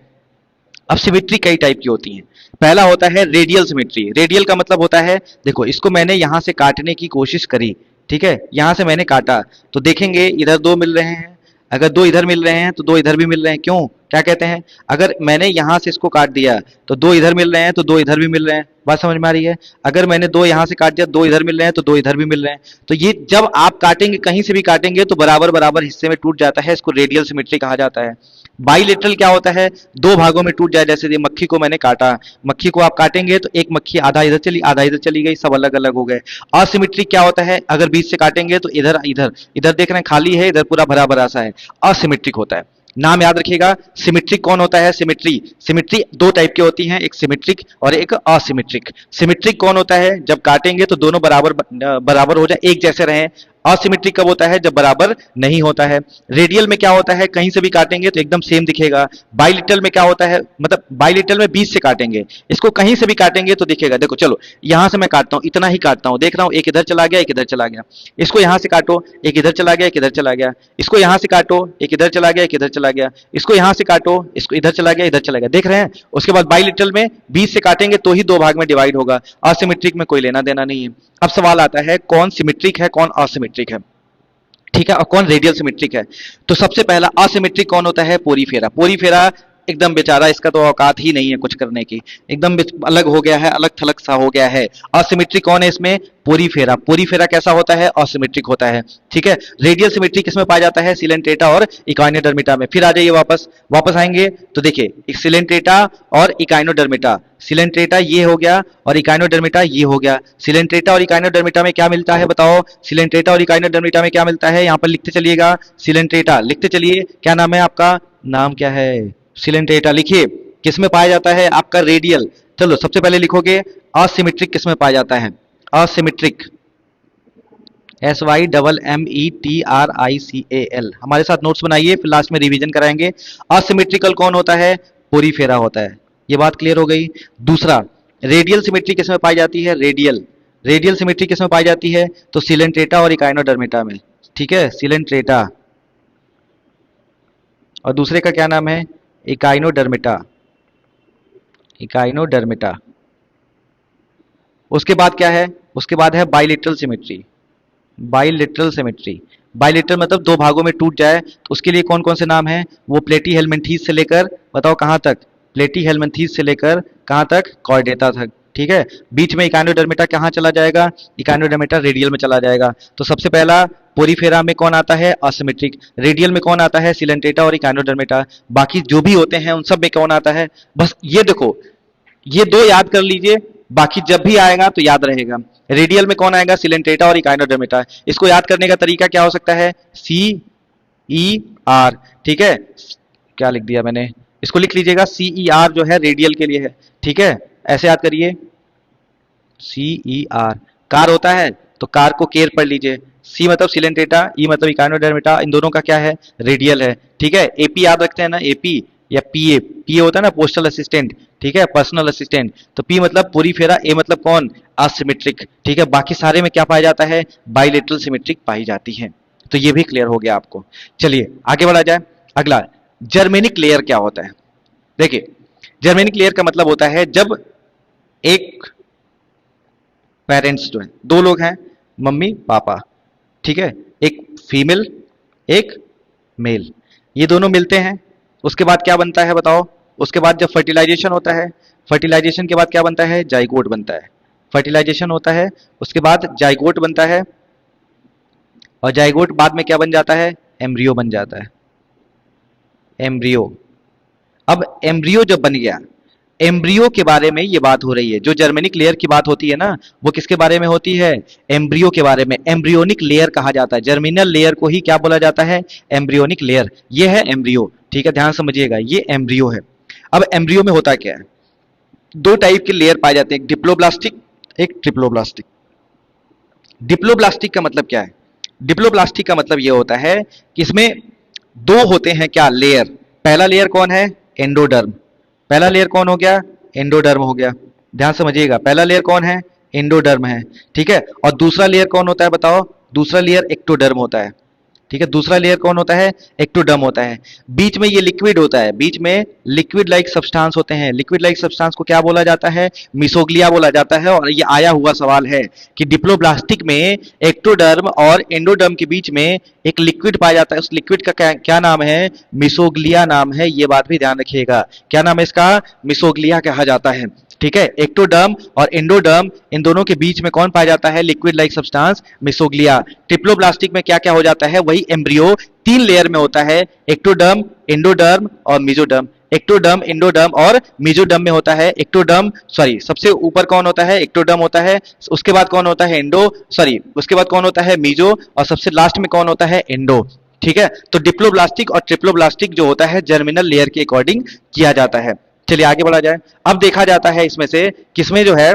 अब सिमेट्री कई टाइप की होती है। पहला होता है रेडियल सिमेट्री। रेडियल का मतलब होता है, देखो इसको मैंने यहां से काटने की कोशिश करी, ठीक है, यहां से मैंने काटा तो देखेंगे इधर दो मिल रहे हैं, अगर दो इधर मिल रहे हैं तो दो इधर भी मिल रहे हैं। क्यों, क्या कहते हैं, अगर मैंने यहां से इसको काट दिया तो दो इधर मिल रहे हैं तो दो इधर भी मिल रहे हैं। बात समझ में आ रही है, अगर मैंने दो यहां से काट दिया, दो इधर मिल रहे हैं तो दो इधर भी मिल रहे हैं। तो ये जब आप काटेंगे, कहीं से भी काटेंगे तो बराबर बराबर हिस्से में टूट जाता है, इसको रेडियल सिमेट्री कहा जाता है। बाइलेटरल क्या होता है, दो भागों में टूट जाए, जैसे ये मक्खी को मैंने काटा, मक्खी को आप काटेंगे तो एक मक्खी आधा इधर चली आधा इधर चली गई, सब अलग अलग हो गए। असिमेट्रिक क्या होता है, अगर बीच से काटेंगे तो इधर इधर इधर देख रहे हैं खाली है, इधर पूरा भरा भरा सा है, असिमेट्रिक होता है। नाम याद रखिएगा, सिमेट्रिक कौन होता है, सिमेट्री। सिमेट्री दो टाइप की होती हैं, एक सिमेट्रिक और एक असिमेट्रिक। सिमेट्रिक कौन होता है, जब काटेंगे तो दोनों बराबर बराबर हो जाए, एक जैसे रहें। असिमेट्रिक कब होता है? जब बराबर नहीं होता है। रेडियल में क्या होता है? कहीं से भी काटेंगे तो एकदम सेम दिखेगा। बाइलिटरल में क्या होता है? मतलब बाइलिटरल में बीच से काटेंगे, इसको कहीं से भी काटेंगे तो दिखेगा। देखो चलो यहां से मैं काटता हूं, इतना ही काटता हूं, देख रहा हूं एक इधर चला गया, एक इधर चला गया। इसको यहां से काटो, एक इधर चला गया, एक इधर चला गया। इसको यहां से काटो, एक इधर चला गया, एक इधर चला गया। इसको यहां से काटो, इसको इधर चला गया, इधर चला गया। देख रहे हैं? उसके बाद बाइलिटरल में बीच से काटेंगे तो ही दो भाग में डिवाइड होगा। असिमेट्रिक में कोई लेना देना नहीं है। अब सवाल आता है कौन सिमेट्रिक है, कौन असिमेट्रिक है, ठीक है, और कौन रेडियल सिमेट्रिक है। तो सबसे पहला असिमेट्रिक कौन होता है? पोरीफेरा। पोरीफेरा एकदम बेचारा, इसका तो औकात ही नहीं है कुछ करने की, एकदम अलग हो गया है, अलग थलग सा हो गया है। असिमेट्रिक कौन है इसमें? पोरीफेरा। पोरीफेरा कैसा होता है? असिमेट्रिक होता है, ठीक है। रेडियल सिमेट्रिक किसमें पाया जाता है? सिलेंट्रेटा और इकाइनोडर्मिटा में। फिर आ जाइए वापस आएंगे तो देखिए सिलेंट्रेटा और इकाइनोडर्मिटा। सिलेंट्रेटा ये हो गया और इकाइनोडर्मिटा ये हो गया। सिलेंट्रेटा और इकाइनोडर्मिटा में क्या मिलता है बताओ? सिलेंट्रेटा और इकाइनोडर्मिटा में क्या मिलता है? यहां पर लिखते चलिएगा सिलेंट्रेटा, लिखते चलिए। क्या नाम है आपका? नाम क्या है? सिलेंट्रेटा लिखिए। किसमें पाया जाता है? आपका रेडियल। चलो सबसे पहले लिखोगे असिमेट्रिक किसमें पाया जाता है? Asymmetric, SYMMETRICAL। हमारे साथ नोट्स बनाइए, फिर लास्ट में रिवीजन कराएंगे। असिमेट्रिकल कौन होता है? पोरीफेरा होता है। ये बात क्लियर हो गई। दूसरा, रेडियल सिमेट्री किसमें पाई जाती है? रेडियल। रेडियल सिमेट्री किसमें पाई जाती है? तो सिलेंट्रेटा और इकाइनोडर्मिटा में, ठीक है, सिलेंट्रेटा। और दूसरे का क्या नाम है? इकाइनोडर्मिटा। इकाइनोडर्मिटा। उसके बाद क्या है? उसके बाद है bilateral symmetry. Bilateral symmetry, bilateral मतलब दो भागों में टूट जाए, तो उसके लिए कौन कौन से नाम हैं? वो प्लेटी हेलमिंथीस से लेकर बताओ कहां तक? प्लेटी हेलमिंथीस से लेकर कहां तक? कॉर्डेटा तक, ठीक है। बीच में इकाइनोडर्मिटा कहां चला जाएगा? इकाइनोडर्मिटा रेडियल में चला जाएगा। तो सबसे पहला पोरीफेरा में कौन आता है? असिमेट्रिक। रेडियल में कौन आता है? सिलेंट्रेटा और इकाइनोडर्मिटा। बाकी जो भी होते हैं उन सब में कौन आता है? बस ये देखो, ये दो याद कर लीजिए, बाकी जब भी आएगा तो याद रहेगा। रेडियल में कौन आएगा? सिलेंट्रेटा और इकाइनोडर्मिटा। इसको याद करने का तरीका क्या हो सकता है? CER, ठीक है। क्या लिख दिया मैंने? इसको लिख लीजिएगा, CER जो है रेडियल के लिए है, ठीक है। ऐसे याद करिए, CER। कार होता है तो कार को केयर पढ़ लीजिए। सी मतलब सिलेंट्रेटा, ई मतलब इकाइनोडर्मिटा, इन दोनों का क्या है? रेडियल है, ठीक है। AP याद रखते हैं ना, AP या PA। PA होता है ना पोस्टल असिस्टेंट, ठीक है, पर्सनल असिस्टेंट। तो P मतलब पोरीफेरा, A मतलब कौन? असिमेट्रिक, ठीक है। बाकी सारे में क्या पाया जाता है? बाइलेटरल सिमेट्रिक पाई जाती है। तो ये भी क्लियर हो गया आपको। चलिए आगे बढ़ा जाए। अगला, जर्मेनिक लेयर क्या होता है? देखिए, जर्मेनिक लेयर का मतलब होता है जब एक पेरेंट्स जो है, दो लोग हैं, मम्मी पापा, ठीक है, एक फीमेल एक मेल, ये दोनों मिलते हैं। उसके बाद क्या बनता है बताओ? उसके बाद जब फर्टिलाइजेशन होता है, फर्टिलाइजेशन के बाद क्या बनता है? जाइगोट बनता है। फर्टिलाइजेशन होता है, उसके बाद जाइगोट बनता है, और जाइगोट बाद में क्या बन जाता है? एम्ब्रियो बन जाता है। एम्ब्रियो। अब एम्ब्रियो जब बन गया, एम्ब्रियो के बारे में ये बात हो रही है। जो जर्मेनिक लेयर की बात होती है ना, वो किसके बारे में होती है? एम्ब्रियो के बारे में। एम्ब्रियोनिक लेयर कहा जाता है। जर्मिनल लेयर को ही क्या बोला जाता है? Embryonic layer. ये है एम्ब्रियो, ठीक है, ध्यान समझिएगा, ये एम्ब्रियो है। अब एम्ब्रियो में होता क्या है? दो टाइप के लेयर पाए जाते हैं, एक डिप्लोब्लास्टिक, एक ट्रिप्लोब्लास्टिक। डिप्लोब्लास्टिक का मतलब क्या है? डिप्लोब्लास्टिक का मतलब ये होता है कि इसमें दो होते हैं क्या? लेयर। पहला लेयर कौन है? एंडोडर्म। पहला लेयर कौन हो गया? एंडोडर्म हो गया। ध्यान समझिएगा, पहला लेयर कौन है? एंडोडर्म है, ठीक है। और दूसरा लेयर कौन होता है बताओ? दूसरा लेयर एक्टोडर्म होता है, ठीक है। दूसरा लेयर कौन होता है? एक्टोडर्म होता है। बीच में ये लिक्विड होता है, बीच में लिक्विड लाइक सब्सटेंस होते हैं। लिक्विड लाइक सब्सटेंस को क्या बोला जाता है? मिसोग्लिया बोला जाता है। और ये आया हुआ सवाल है कि डिप्लोब्लास्टिक में एक्टोडर्म और एंडोडर्म के बीच में एक लिक्विड पाया जाता है, उस लिक्विड का क्या नाम है? मिसोग्लिया नाम है। ये बात भी ध्यान रखिएगा, क्या नाम है इसका? मिसोग्लिया कहा जाता है, ठीक है। एक्टोडर्म और एंडोडर्म, इन दोनों के बीच में कौन पाया जाता है? Liquid like substance, mesoglea. Triploblastic में क्या क्या हो जाता है? वही एम्ब्रियो तीन लेयर में होता है, एक्टोडर्म, एंडोडर्म और मेसोडर्म। एक्टोडर्म, एंडोडर्म और मेसोडर्म में होता है एक्टोडर्म, सॉरी, सबसे ऊपर कौन होता है? एक्टोडर्म होता है। उसके बाद कौन होता है? उसके बाद कौन होता है? मीजो। और सबसे लास्ट में कौन होता है? एंडो, ठीक है। तो डिप्लोब्लास्टिक और ट्रिप्लोब्लास्टिक जो होता है जर्मिनल लेयर के अकॉर्डिंग किया जाता है। चलिए आगे बढ़ा जाए। अब देखा जाता है इसमें से किसमें जो है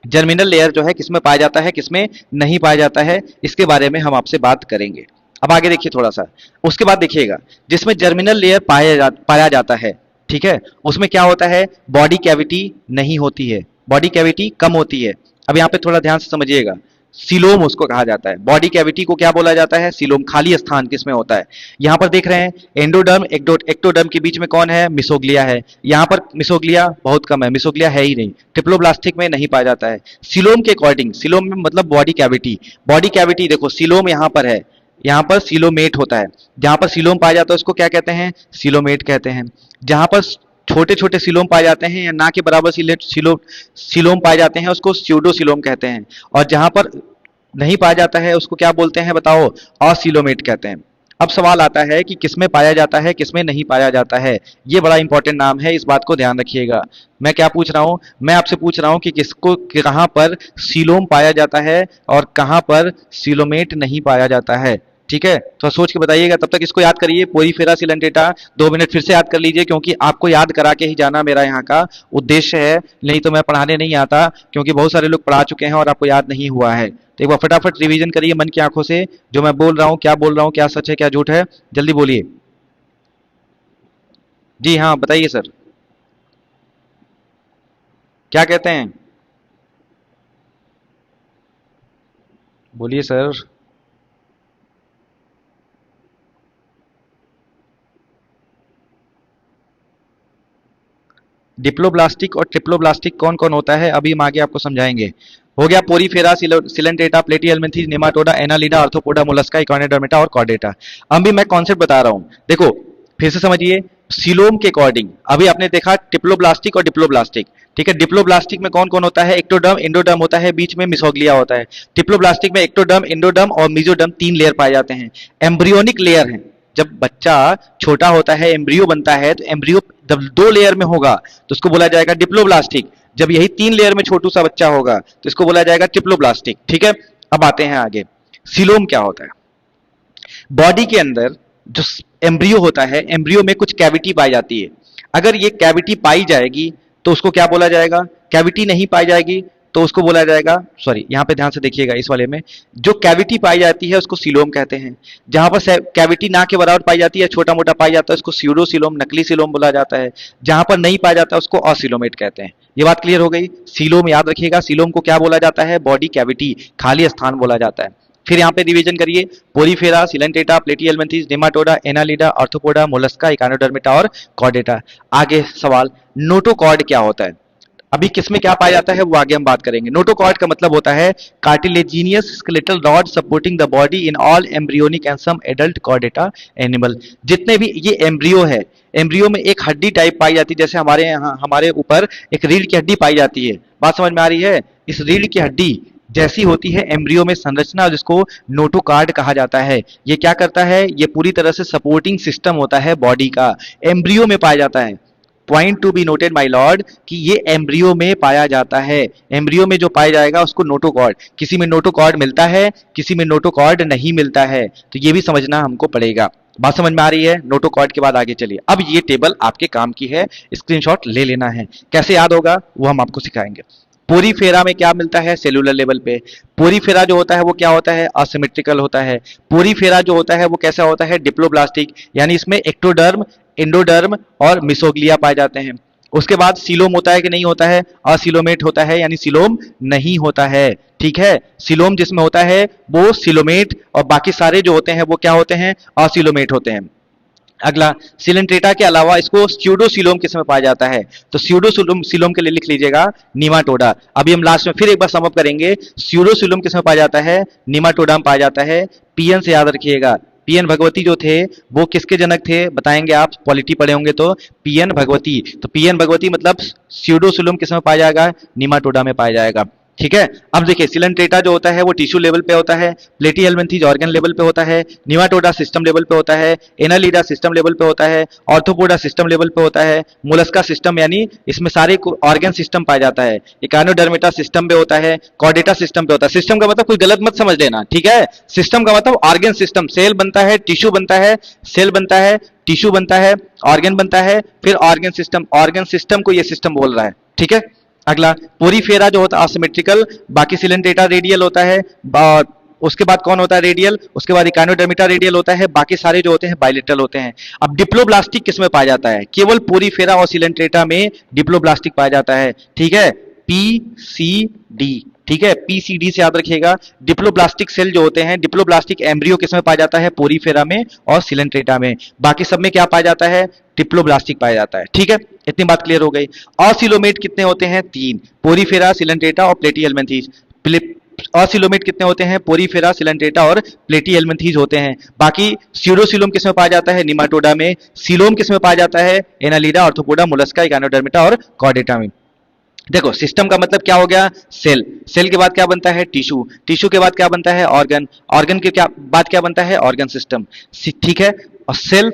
जर्मिनल लेयर जो है किसमें पाया जाता है, किसमें नहीं पाया जाता है, इसके बारे में हम आपसे बात करेंगे। अब आगे देखिए थोड़ा सा, उसके बाद देखिएगा जिसमें जर्मिनल लेयर पाया जाता है, ठीक है, उसमें क्या होता है, बॉडी कैविटी नहीं होती है, बॉडी कैविटी कम होती है। अब यहाँ पे थोड़ा ध्यान से समझिएगा, सीलोम उसको कहा जाता है, बॉडी कैविटी को क्या बोला जाता है, सीलोम। खाली स्थान किसमें होता है, यहाँ पर देख रहे हैं एंडोडर्म एक्टोडर्म के बीच में कौन है, मिसोग्लिया है। यहाँ पर मिसोग्लिया बहुत कम है, मिसोग्लिया है ही नहीं, ट्रिप्लोब्लास्टिक में नहीं पाया जाता है। सीलोम के अकॉर्डिंग, सीलोम में मतलब बॉडी कैविटी, बॉडी कैविटी देखो सीलोम यहाँ पर है, यहाँ पर सीलोमेट होता है। जहां पर सीलोम पाया जाता है उसको क्या कहते हैं, सीलोमेट कहते हैं। जहां पर छोटे छोटे सीलोम पाए जाते हैं या ना के बराबर सीलोम पाए जाते हैं उसको स्यूडोसीलोम कहते हैं। और जहां पर नहीं पाया जाता है उसको क्या बोलते हैं बताओ, असीलोमेट कहते हैं। अब सवाल आता है कि किसमें पाया जाता है, किसमें नहीं पाया जाता है। ये बड़ा इंपॉर्टेंट नाम है, इस बात को ध्यान रखिएगा। मैं क्या पूछ रहा हूं, मैं आपसे पूछ रहा हूं कि किसको कहां पर सीलोम पाया जाता है और कहां पर सीलोमेट नहीं पाया जाता है। ठीक है, तो सोच के बताइएगा, तब तक इसको याद करिए, पोरीफेरा सिलेंटेटा 2 मिनट फिर से याद कर लीजिए, क्योंकि आपको याद करा के ही जाना मेरा यहाँ का उद्देश्य है, नहीं तो मैं पढ़ाने नहीं आता, क्योंकि बहुत सारे लोग पढ़ा चुके हैं और आपको याद नहीं हुआ है। तो एक बार फटाफट रिवीजन करिए मन की आंखों से, जो मैं बोल रहा हूँ, क्या बोल रहा हूँ, क्या सच है क्या झूठ है, जल्दी बोलिए। जी हाँ बताइए सर, क्या कहते हैं, बोलिए सर। डिप्लोब्लास्टिक और ट्रिप्लोब्लास्टिक कौन कौन होता है, अभी हम आगे आपको समझाएंगे। हो गया Porifera Coelenterata Platyhelminthes Nematoda Annelida Arthropoda Mollusca Echinodermata और कॉर्डेटा। अब भी मैं कॉन्सेप्ट बता रहा हूं, देखो फिर से समझिए। सीलोम के अकॉर्डिंग अभी आपने देखा ट्रिप्लोब्लास्टिक और डिप्लोब्लास्टिक, ठीक है। डिप्लोब्लास्टिक में कौन कौन होता है, एक्टोडर्म इंडोडर्म होता है, बीच में मिसोग्लिया होता है। ट्रिप्लोब्लास्टिक में एक्टोडर्म इंडोडर्म और मीजोडर्म 3 लेयर पाए जाते हैं, एम्ब्रियोनिक लेयर है। जब बच्चा छोटा होता है, एम्ब्रियो बनता है, तो एम्ब्रियो जब 2 लेयर में होगा तो उसको बोला जाएगा डिप्लोब्लास्टिक। जब यही 3 लेयर में छोटू सा बच्चा होगा तो इसको बोला जाएगा ट्रिप्लोब्लास्टिक। ठीक है, अब आते हैं आगे, सीलोम क्या होता है। बॉडी के अंदर जो एम्ब्रियो होता है, एम्ब्रियो में कुछ कैविटी पाई जाती है। अगर ये कैविटी पाई जाएगी तो उसको क्या बोला जाएगा, कैविटी नहीं पाई जाएगी तो उसको बोला जाएगा, सॉरी यहाँ पे ध्यान से देखिएगा, इस वाले में जो कैविटी पाई जाती है उसको सीलोम कहते हैं। जहां पर कैविटी ना के बराबर पाई जाती है, छोटा मोटा पाई जाता है, उसको स्यूडोसीलोम नकली सीलोम बोला जाता है। जहां पर नहीं पाया जाता उसको असीलोमेट कहते हैं। ये बात क्लियर हो गई। सीलोम याद रखिएगा, सीलोम को क्या बोला जाता है, बॉडी कैविटी, खाली स्थान बोला जाता है। फिर यहाँ पे रिवीजन करिए, Porifera Coelenterata Platyhelminthes Nematoda Annelida Arthropoda Mollusca Echinodermata और कॉर्डेटा। आगे सवाल, नोटोकॉर्ड क्या होता है। अभी किसमें क्या पाया जाता है वो आगे हम बात करेंगे। नोटोकॉर्ड का मतलब होता है cartilaginous skeletal rod supporting the body in all embryonic and some adult chordata animal. जितने भी ये एम्ब्रियो है, एम्ब्रियो में एक हड्डी टाइप पाई जाती है, जैसे हमारे यहाँ हमारे ऊपर एक रीढ़ की हड्डी पाई जाती है। बात समझ में आ रही है, इस रीढ़ की हड्डी जैसी होती है एम्ब्रियो में संरचना, जिसको नोटोकॉर्ड कहा जाता है। ये क्या करता है, ये पूरी तरह से सपोर्टिंग सिस्टम होता है बॉडी का, एम्ब्रियो में पाया जाता है। Point to be noted my Lord कि ये एम्ब्रियो में पाया जाता है। एम्ब्रियो में जो पाया जाएगा उसको नोटोकॉर्ड, किसी में नोटोकॉर्ड मिलता है, किसी में नोटोकॉर्ड नहीं मिलता है, तो ये भी समझना हमको पड़ेगा। बात समझ में आ रही है। नोटोकॉर्ड के बाद आगे चलिए। अब ये टेबल आपके काम की है, स्क्रीनशॉट ले लेना है। कैसे याद होगा वो हम आपको सिखाएंगे। पोरीफेरा में क्या मिलता है, सेलुलर लेवल पे। पोरीफेरा जो होता है वो क्या होता है, असिमेट्रिकल होता है। पोरीफेरा जो होता है वो कैसा होता है, डिप्लोब्लास्टिक, यानी इसमें एक्टोडर्म इंडोडर्म और मिसोग्लिया पाए जाते हैं। उसके बाद सीलोम होता है कि नहीं होता है, असीलोमेट होता है, यानी सीलोम नहीं होता है। ठीक है, सीलोम जिसमें होता है वो सीलोमेट, और बाकी सारे जो होते हैं वो क्या होते हैं, असीलोमेट होते हैं। अगला, सिलेंट्रेटा के अलावा इसको स्यूडोसीलोम किसमें पाया जाता है, तो स्यूडोसीलोम के लिए लिख लीजिएगा निमाटोडा। अभी हम लास्ट में फिर एक बार समअप करेंगे। स्यूडोसीलोम किसमें पाया जाता है, निमाटोडा में पाया जाता है। पीएन से याद रखिएगा, पीएन भगवती जो थे वो किसके जनक थे, बताएंगे आप, पॉलिटी पढ़े होंगे तो। पीएन भगवती, तो पीएन भगवती मतलब स्यूडोसीलोम किसमें पाया जाएगा, निमाटोडा में पाया जाएगा। ठीक है, अब देखिए सिलेंट्रेटा जो होता है वो टिश्यू लेवल पे होता है, प्लेटिहेल्मिन्थीज ऑर्गन लेवल पे होता है, निमाटोडा सिस्टम लेवल पे होता है, एनालिडा सिस्टम लेवल पे होता है, ऑर्थोपोडा सिस्टम लेवल पे होता है, मोलस्का सिस्टम यानी इसमें सारे ऑर्गन सिस्टम पाया जाता है, इकोनोडर्मेटा सिस्टम पे होता है, कॉर्डेटा सिस्टम पे होता है। सिस्टम का मतलब कोई गलत मत समझ लेना, ठीक है। सिस्टम का मतलब ऑर्गन सिस्टम, सेल बनता है, टिश्यू बनता है, सेल बनता है, टिश्यू बनता है, ऑर्गन बनता है, फिर ऑर्गन सिस्टम को ये सिस्टम बोल रहा है। ठीक है, अगला पोरीफेरा जो होता है असिमेट्रिकल, बाकी सिलेंट्रेटा रेडियल होता है, उसके बाद कौन होता है रेडियल, उसके बाद इकाइनोडर्मिटा रेडियल होता है, बाकी सारे जो होते हैं बाइलेटरल होते हैं। अब डिप्लोब्लास्टिक किस में पाया जाता है? केवल पोरीफेरा और सिलेंट्रेटा में डिप्लोब्लास्टिक पाया जाता है, ठीक है, पीसीडी, ठीक है, पीसीडी से याद रखिएगा। डिप्लोब्लास्टिक सेल जो होते हैं, डिप्लोब्लास्टिक एम्ब्रियो किस में पाया जाता है? पोरीफेरा में और सिलेंट्रेटा में। बाकी सब में क्या पाया जाता है? डिप्लोब्लास्टिक पाया जाता है, ठीक है, इतनी बात क्लियर हो गई। ऑसिलोमेट कितने होते हैं? 3, पोरीफेरा, सिलेंट्रेटा और प्लेटीहेल्मिन्थीज। ऑसिलोमेट कितने होते हैं? पोरीफेरा, सिलेंट्रेटा और प्लेटीहेल्मिन्थीज होते हैं। बाकी स्यूडोसिलोम किस में पाया जाता है? निमाटोडा में। सीलोम किस में पाया जाता है? एनालिडा, आर्थ्रोपोडा, मोलस्का, इकाइनोडर्मिटा और कॉर्डेटा में। देखो सिस्टम का मतलब क्या हो गया? सेल। सेल के बाद क्या बनता है? टिश्यू। टिश्यू के बाद क्या बनता है? ऑर्गन। ऑर्गन के क्या बाद क्या बनता है? ऑर्गन सिस्टम, ठीक है। और सेल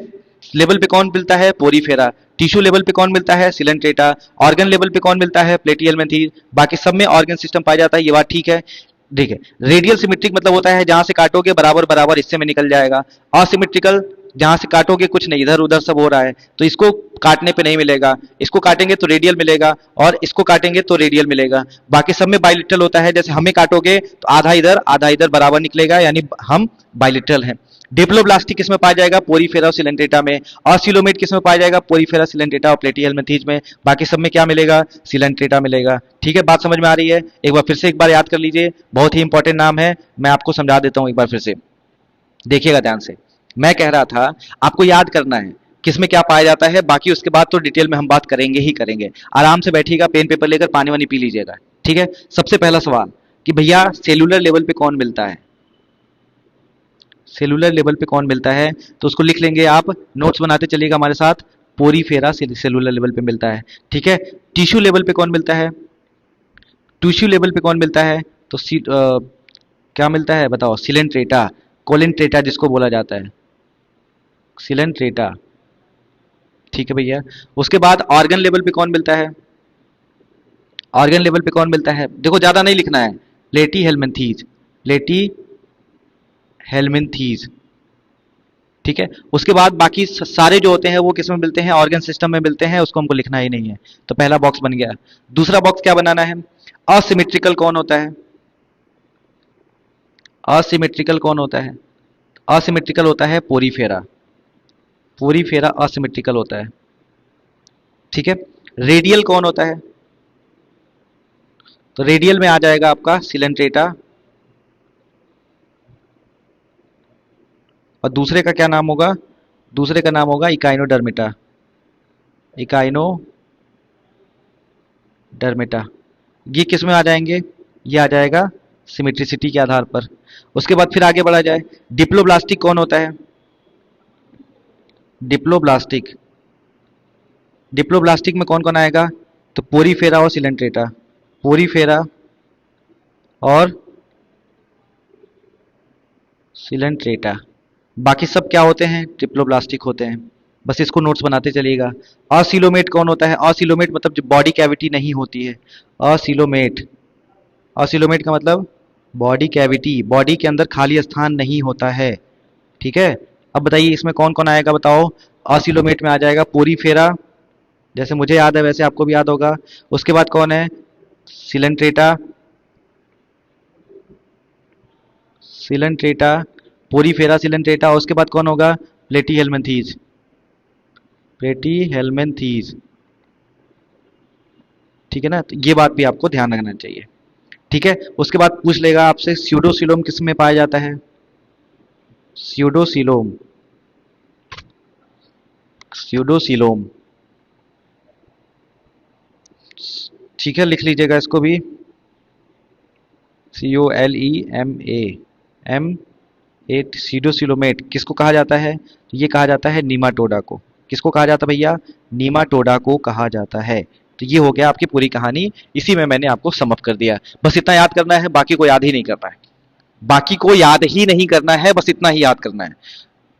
लेवल पे कौन मिलता है? पोरीफेरा। टिश्यू लेवल पे कौन मिलता है? सिलेंट्रेटा। ऑर्गन लेवल पे कौन मिलता है? प्लेटीहेल्मिन्थीज। बाकी सब में ऑर्गन सिस्टम पाया जाता है, ये बात ठीक है, ठीक है। रेडियल सिमेट्रिक मतलब होता है जहां से काटोगे बराबर बराबर हिस्से में निकल जाएगा। असिमेट्रिकल जहां से काटोगे कुछ नहीं, इधर उधर सब हो रहा है, तो इसको काटने पे नहीं मिलेगा, इसको काटेंगे तो रेडियल मिलेगा और इसको काटेंगे तो रेडियल मिलेगा। बाकी सब में बाइलेटरल होता है, जैसे हमें काटोगे तो आधा इधर बराबर निकलेगा, यानी हम बाइलेटरल हैं। डिप्लोब्लास्टिक किसमें पाया जाएगा? पोरीफेरा और सिलेंट्रेटा में। ऑसिलोमेट किसमें पाया जाएगा? पोरीफेरा, सिलेंट्रेटा और प्लेटीहेल्मिन्थीज में। बाकी सब में क्या मिलेगा? सिलेंट्रेटा मिलेगा, ठीक है। बात समझ में आ रही है? एक बार फिर से एक बार याद कर लीजिए, बहुत ही इंपॉर्टेंट नाम है, मैं आपको समझा देता हूं एक बार फिर से, देखिएगा ध्यान से। मैं कह रहा था आपको याद करना है किसमें क्या पाया जाता है, बाकी उसके बाद तो डिटेल में हम बात करेंगे ही करेंगे। आराम से बैठिएगा, पेन पेपर लेकर पानी वानी पी लीजिएगा, ठीक है। सबसे पहला सवाल कि भैया सेलुलर लेवल पे कौन मिलता है? सेलुलर लेवल पे कौन मिलता है? तो उसको लिख लेंगे, आप नोट्स बनाते चलिएगा हमारे साथ। पोरीफेरा सेलुलर लेवल पे मिलता है, ठीक है। टिश्यू लेवल पे कौन मिलता है? टिश्यू लेवल पे कौन मिलता है? तो क्या मिलता है बताओ? सिलेंट्रेटा, कोलिंट्रेटा जिसको बोला जाता है, सिलेंट्रेटा, ठीक है भैया। उसके बाद ऑर्गन लेवल पे कौन मिलता है? ऑर्गन लेवल पे कौन मिलता है? देखो ज्यादा नहीं लिखना है, प्लेटीहेल्मिन्थीज, प्लेटीहेल्मिन्थीज, ठीक है। उसके बाद बाकी सारे जो होते हैं वो किस में मिलते हैं? ऑर्गन सिस्टम में मिलते हैं, उसको हमको लिखना ही नहीं है, तो पहला बॉक्स बन गया। दूसरा बॉक्स क्या बनाना है? असिमेट्रिकल कौन होता है? असिमेट्रिकल कौन होता है? असिमेट्रिकल होता है पोरीफेरा। पोरीफेरा असिमेट्रिकल होता है, ठीक है। रेडियल कौन होता है? तो रेडियल में आ जाएगा आपका सिलेंट्रेटा, और दूसरे का क्या नाम होगा? दूसरे का नाम होगा इकाइनोडर्मिटा, इकाइनोडर्मिटा। ये किस में आ जाएंगे? ये आ जाएगा सिमेट्रिसिटी के आधार पर। उसके बाद फिर आगे बढ़ा जाए, डिप्लोब्लास्टिक कौन होता है? डिप्लोब्लास्टिक, डिप्लोब्लास्टिक में कौन कौन आएगा? तो पोरीफेरा और सिलेंट्रेटा, पोरीफेरा और सिलेंट्रेटा। बाकी सब क्या होते हैं? डिप्लोब्लास्टिक होते हैं, बस इसको नोट्स बनाते चलिएगा। ऑसिलोमेट कौन होता है? ऑसिलोमेट मतलब जो बॉडी कैविटी नहीं होती है, ऑसिलोमेट, ऑसिलोमेट का मतलब बॉडी कैविटी, बॉडी के अंदर खाली स्थान नहीं होता है, ठीक है। अब बताइए इसमें कौन कौन आएगा बताओ? ऑसिलोमेट में आ जाएगा पोरीफेरा, जैसे मुझे याद है वैसे आपको भी याद होगा। उसके बाद कौन है? Coelenterata, Coelenterata, Porifera, Coelenterata. उसके बाद कौन होगा? प्लेटीहेल्मिन्थीज, प्लेटीहेल्मिन्थीज, ठीक है ना। तो ये बात भी आपको ध्यान रखना चाहिए, ठीक है। उसके बाद पूछ लेगा आपसे स्यूडोसिलोम किस में पाया जाता है? स्यूडोसिलोम, स्यूडोसिलोम, ठीक है, लिख लीजिएगा इसको भी, COLEMA, स्यूडोसिलोमेट किसको कहा जाता है? ये कहा जाता है नीमाटोडा को। किसको कहा जाता है भैया? नीमाटोडा को कहा जाता है। तो ये हो गया आपकी पूरी कहानी, इसी में मैंने आपको समअप कर दिया। बस इतना याद करना है, बाकी को याद ही नहीं करना है, बाकी को याद ही नहीं करना है, बस इतना ही याद करना है।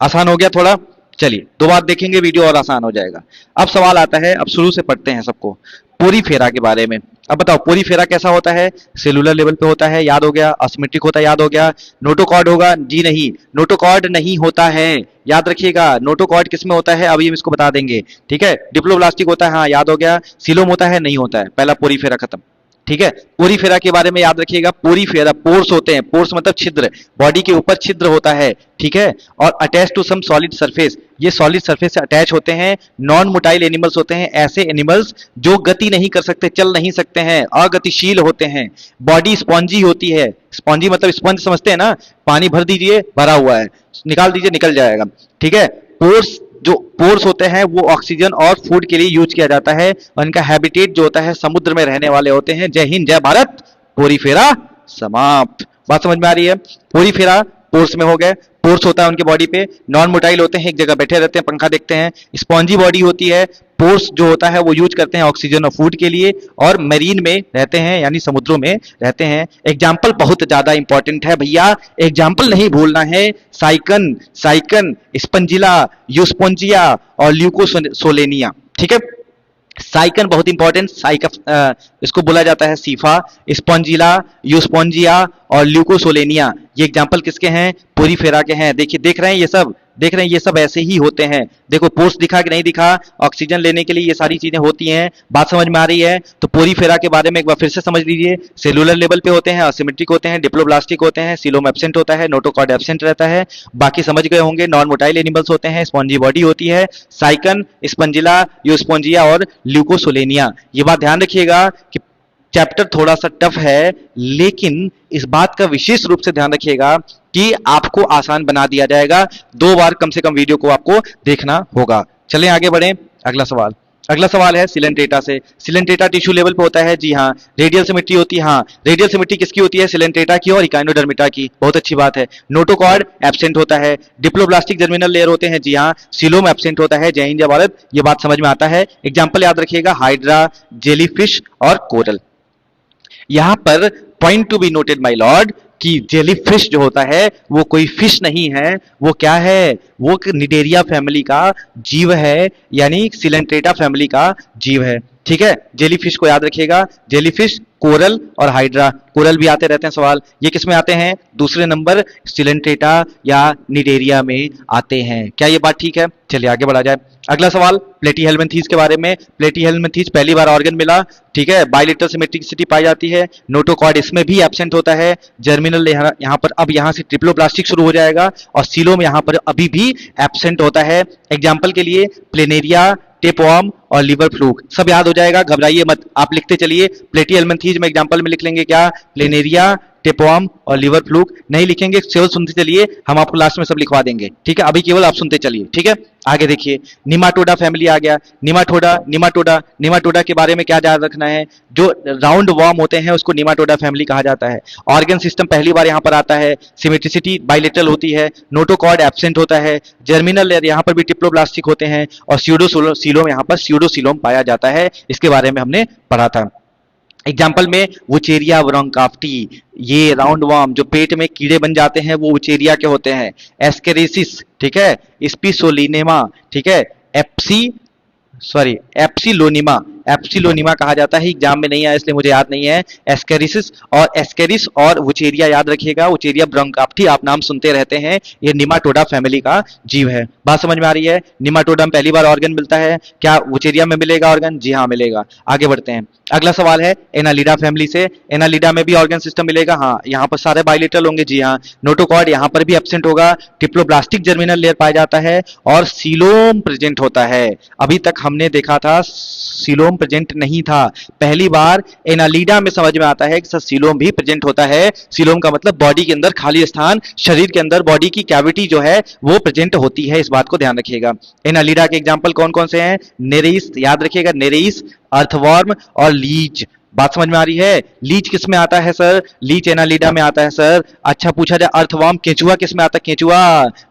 आसान हो गया थोड़ा? चलिए दो बार देखेंगे वीडियो और आसान हो जाएगा। अब सवाल आता है, अब शुरू से पढ़ते हैं सबको। पोरीफेरा के बारे में। अब बताओ पोरीफेरा कैसा होता है? सेलुलर लेवल पे होता है, याद हो गया। असिमेट्रिक होता है, याद हो गया। नोटोकॉर्ड होगा? जी नहीं, नोटोकॉर्ड नहीं होता है, याद रखिएगा। नोटोकॉर्ड किसमें होता है अभी हम इसको बता देंगे, ठीक है। डिप्लोब्लास्टिक होता है, हाँ याद हो गया। सीलोम होता है, नहीं होता है। पहला पोरीफेरा खत्म, ठीक है। पोरीफेरा के बारे में याद रखिएगा। पोरीफेरा पोर्स होते हैं, पोर्स मतलब छिद्र, बॉडी के ऊपर छिद्र होता है, ठीक है। और attach to some solid surface, ये सॉलिड सरफेस से अटैच होते हैं। नॉन मोटाइल एनिमल्स होते हैं, ऐसे एनिमल्स जो गति नहीं कर सकते, चल नहीं सकते हैं, अगतिशील होते हैं। बॉडी स्पॉन्जी होती है, स्पॉन्जी मतलब स्पंज समझते हैं ना, पानी भर दीजिए भरा हुआ है, निकाल दीजिए निकल जाएगा, ठीक है। पोर्स, जो पोर्स होते हैं वो ऑक्सीजन और फूड के लिए यूज किया जाता है, और इनका हैबिटेट जो होता है समुद्र में रहने वाले होते हैं। जय हिंद, जय भारत। पोरीफेरा समाप्त। बात समझ में आ रही है? पोरीफेरा पोर्स में हो गए, पोर्स होता है उनके बॉडी पे। नॉन मोटाइल होते हैं, एक जगह बैठे रहते हैं, पंखा देखते हैं। स्पॉन्जी बॉडी होती है। पोर्स जो होता है वो यूज करते हैं ऑक्सीजन और फूड के लिए, और मरीन में रहते हैं यानी समुद्रों में रहते हैं। एग्जाम्पल बहुत ज्यादा इंपॉर्टेंट है भैया, एग्जाम्पल नहीं भूलना है। साइकन, साइकन, स्पंजिला, यूस्पोंजिया और ल्यूकोसोलेनिया, ठीक है। साइकन बहुत इंपॉर्टेंट, इसको बोला जाता है सीफा। स्पॉन्जिला, यूस्पोंजिया और ल्यूकोसोलेनिया, ये एग्जाम्पल किसके हैं? पोरीफेरा के हैं। देखिए, देख रहे हैं ये सब, देख रहे हैं ये सब ऐसे ही होते हैं। देखो पोर्स दिखा कि नहीं दिखा, ऑक्सीजन लेने के लिए ये सारी चीजें होती हैं। बात समझ में आ रही है? तो पोरीफेरा के बारे में एक बार फिर से समझ लीजिए। सेलुलर लेवल पे होते हैं, असिमेट्रिक होते हैं, डिप्लोब्लास्टिक होते हैं, सीलोम एब्सेंट होता है, नोटोकॉर्ड एब्सेंट रहता है। बाकी समझ गए होंगे। नॉन मोटाइल एनिमल्स होते हैं, स्पॉन्जी बॉडी होती है। साइकन, स्पंजिला, यूस्पोंजिया और ल्यूकोसोलेनिया। ये बात ध्यान रखिएगा कि चैप्टर थोड़ा सा टफ है, लेकिन इस बात का विशेष रूप से ध्यान रखिएगा कि आपको आसान बना दिया जाएगा। 2 बार कम से कम वीडियो को आपको देखना होगा। चलें आगे बढ़ें। अगला सवाल, अगला सवाल है सिलेंट्रेटा से। सिलेंट्रेटा टिश्यू लेवल पे होता है, जी हाँ। रेडियल सिमेट्री होती है, हाँ। रेडियल सिमेट्री किसकी होती है? सिलेंट्रेटा की और इकाइनोडर्मिटा की। बहुत अच्छी बात है। नोटोकॉर्ड एब्सेंट होता है। डिप्लोब्लास्टिक जर्मिनल लेयर होते हैं, जी हाँ। सीलोम एब्सेंट होता है। जय हिंद, जय भारत। ये बात समझ में आता है। एग्जाम्पल याद रखिएगा, हाइड्रा, जेलीफिश और कोरल। यहां पर point to be noted my Lord कि जेलीफिश जो होता है वो कोई फिश नहीं है, वो क्या है? वो निडेरिया फैमिली का जीव है, यानी सिलेंट्रेटा फैमिली का जीव है, ठीक है। जेलीफिश को याद रखिएगा। जेलीफिश, कोरल और हाइड्रा। कोरल भी आते रहते हैं सवाल, ये किस में आते हैं? दूसरे नंबर सिलेंट्रेटा या निडेरिया में आते हैं। क्या ये बात ठीक है? चलिए आगे बढ़ा जाए। अगला सवाल प्लेटीहेल्मिन्थीज के बारे में। प्लेटीहेल्मिन्थीज पहली बार ऑर्गन मिला, ठीक है। बाइलेटरल सिमेट्रिसिटी पाई जाती है। नोटोकॉर्ड इसमें भी एब्सेंट होता है। जर्मिनल यहाँ पर अब यहाँ से ट्रिप्लोप्लास्टिक शुरू हो जाएगा, और सीलोम यहाँ पर अभी भी एब्सेंट होता है। एग्जाम्पल के लिए प्लेनेरिया, टेपवर्म और लिवर फ्लूक, सब याद हो जाएगा, घबराइए मत। आप लिखते चलिए। प्लेटीहेल्मिन्थीज में एग्जाम्पल में लिख लेंगे क्या? प्लेनेरिया, टेपवर्म और लिवर फ्लूक। नहीं लिखेंगे, केवल सुनते चलिए, हम आपको लास्ट में सब लिखवा देंगे, ठीक है। अभी केवल आप सुनते चलिए, ठीक है। आगे देखिए, निमाटोडा फैमिली आ गया। निमाटोडा, निमाटोडा, निमाटोडा के बारे में क्या याद रखना है? जो राउंड वर्म होते हैं उसको निमाटोडा फैमिली कहा जाता है। ऑर्गन सिस्टम पहली बार यहाँ पर आता है। सिमेट्रिसिटी बाइलेटरल होती है। नोटोकॉर्ड एब्सेंट होता है। जर्मिनल लेयर यहाँ पर भी ट्रिप्लोब्लास्टिक होते हैं, और सीलोम यहाँ पर सीलोम पाया जाता है। इसके बारे में हमने पढ़ा था। एग्जाम्पल में वुचेरिया ब्रोंकाफ्टी, ये राउंड वर्म जो पेट में कीड़े बन जाते हैं वो वुचेरिया के होते हैं। एस्केरिसिस, ठीक है। स्पिसोलिनेमा, ठीक है। एप्सिलोनिमा, एप्सिलोनिमा कहा जाता है। एग्जाम में नहीं आया इसलिए मुझे याद नहीं है। एस्केरिस और वुचेरिया याद रखिएगा। वुचेरिया ब्रोंकाफ्टी आप नाम सुनते रहते हैं, ये निमाटोडा फैमिली का जीव है। बात समझ में आ रही है? निमाटोडा में पहली बार ऑर्गन मिलता है, क्या वुचेरिया में मिलेगा ऑर्गन? जी हाँ मिलेगा। आगे बढ़ते हैं। अगला सवाल है एनालिडा फैमिली से। एनालिडा में भी ऑर्गन सिस्टम मिलेगा, हाँ। यहाँ पर सारे बाइलेटरल होंगे, जी हाँ। नोटोकॉर्ड यहाँ पर भी एब्सेंट होगा। ट्रिप्लोब्लास्टिक जर्मिनल लेयर पाया जाता है, और सीलोम प्रेजेंट होता है। अभी तक हमने देखा था सीलोम प्रेजेंट नहीं था, पहली बार एनालिडा में समझ में आता है कि सर सीलोम भी प्रेजेंट होता है। सीलोम का मतलब बॉडी के अंदर खाली स्थान, शरीर के अंदर बॉडी की कैविटी जो है वो प्रेजेंट होती है। इस बात को ध्यान रखिएगा। एनालिडा के एग्जांपल कौन कौन से हैं? नेरेइस, याद रखिएगा, नेरेइस, अर्थवर्म और लीच। बात समझ में आ रही है? लीच किस में आता है सर? लीच एनालिडा में आता है सर। अच्छा पूछा जाए अर्थवर्म, केंचुआ किस में आता है? केंचुआ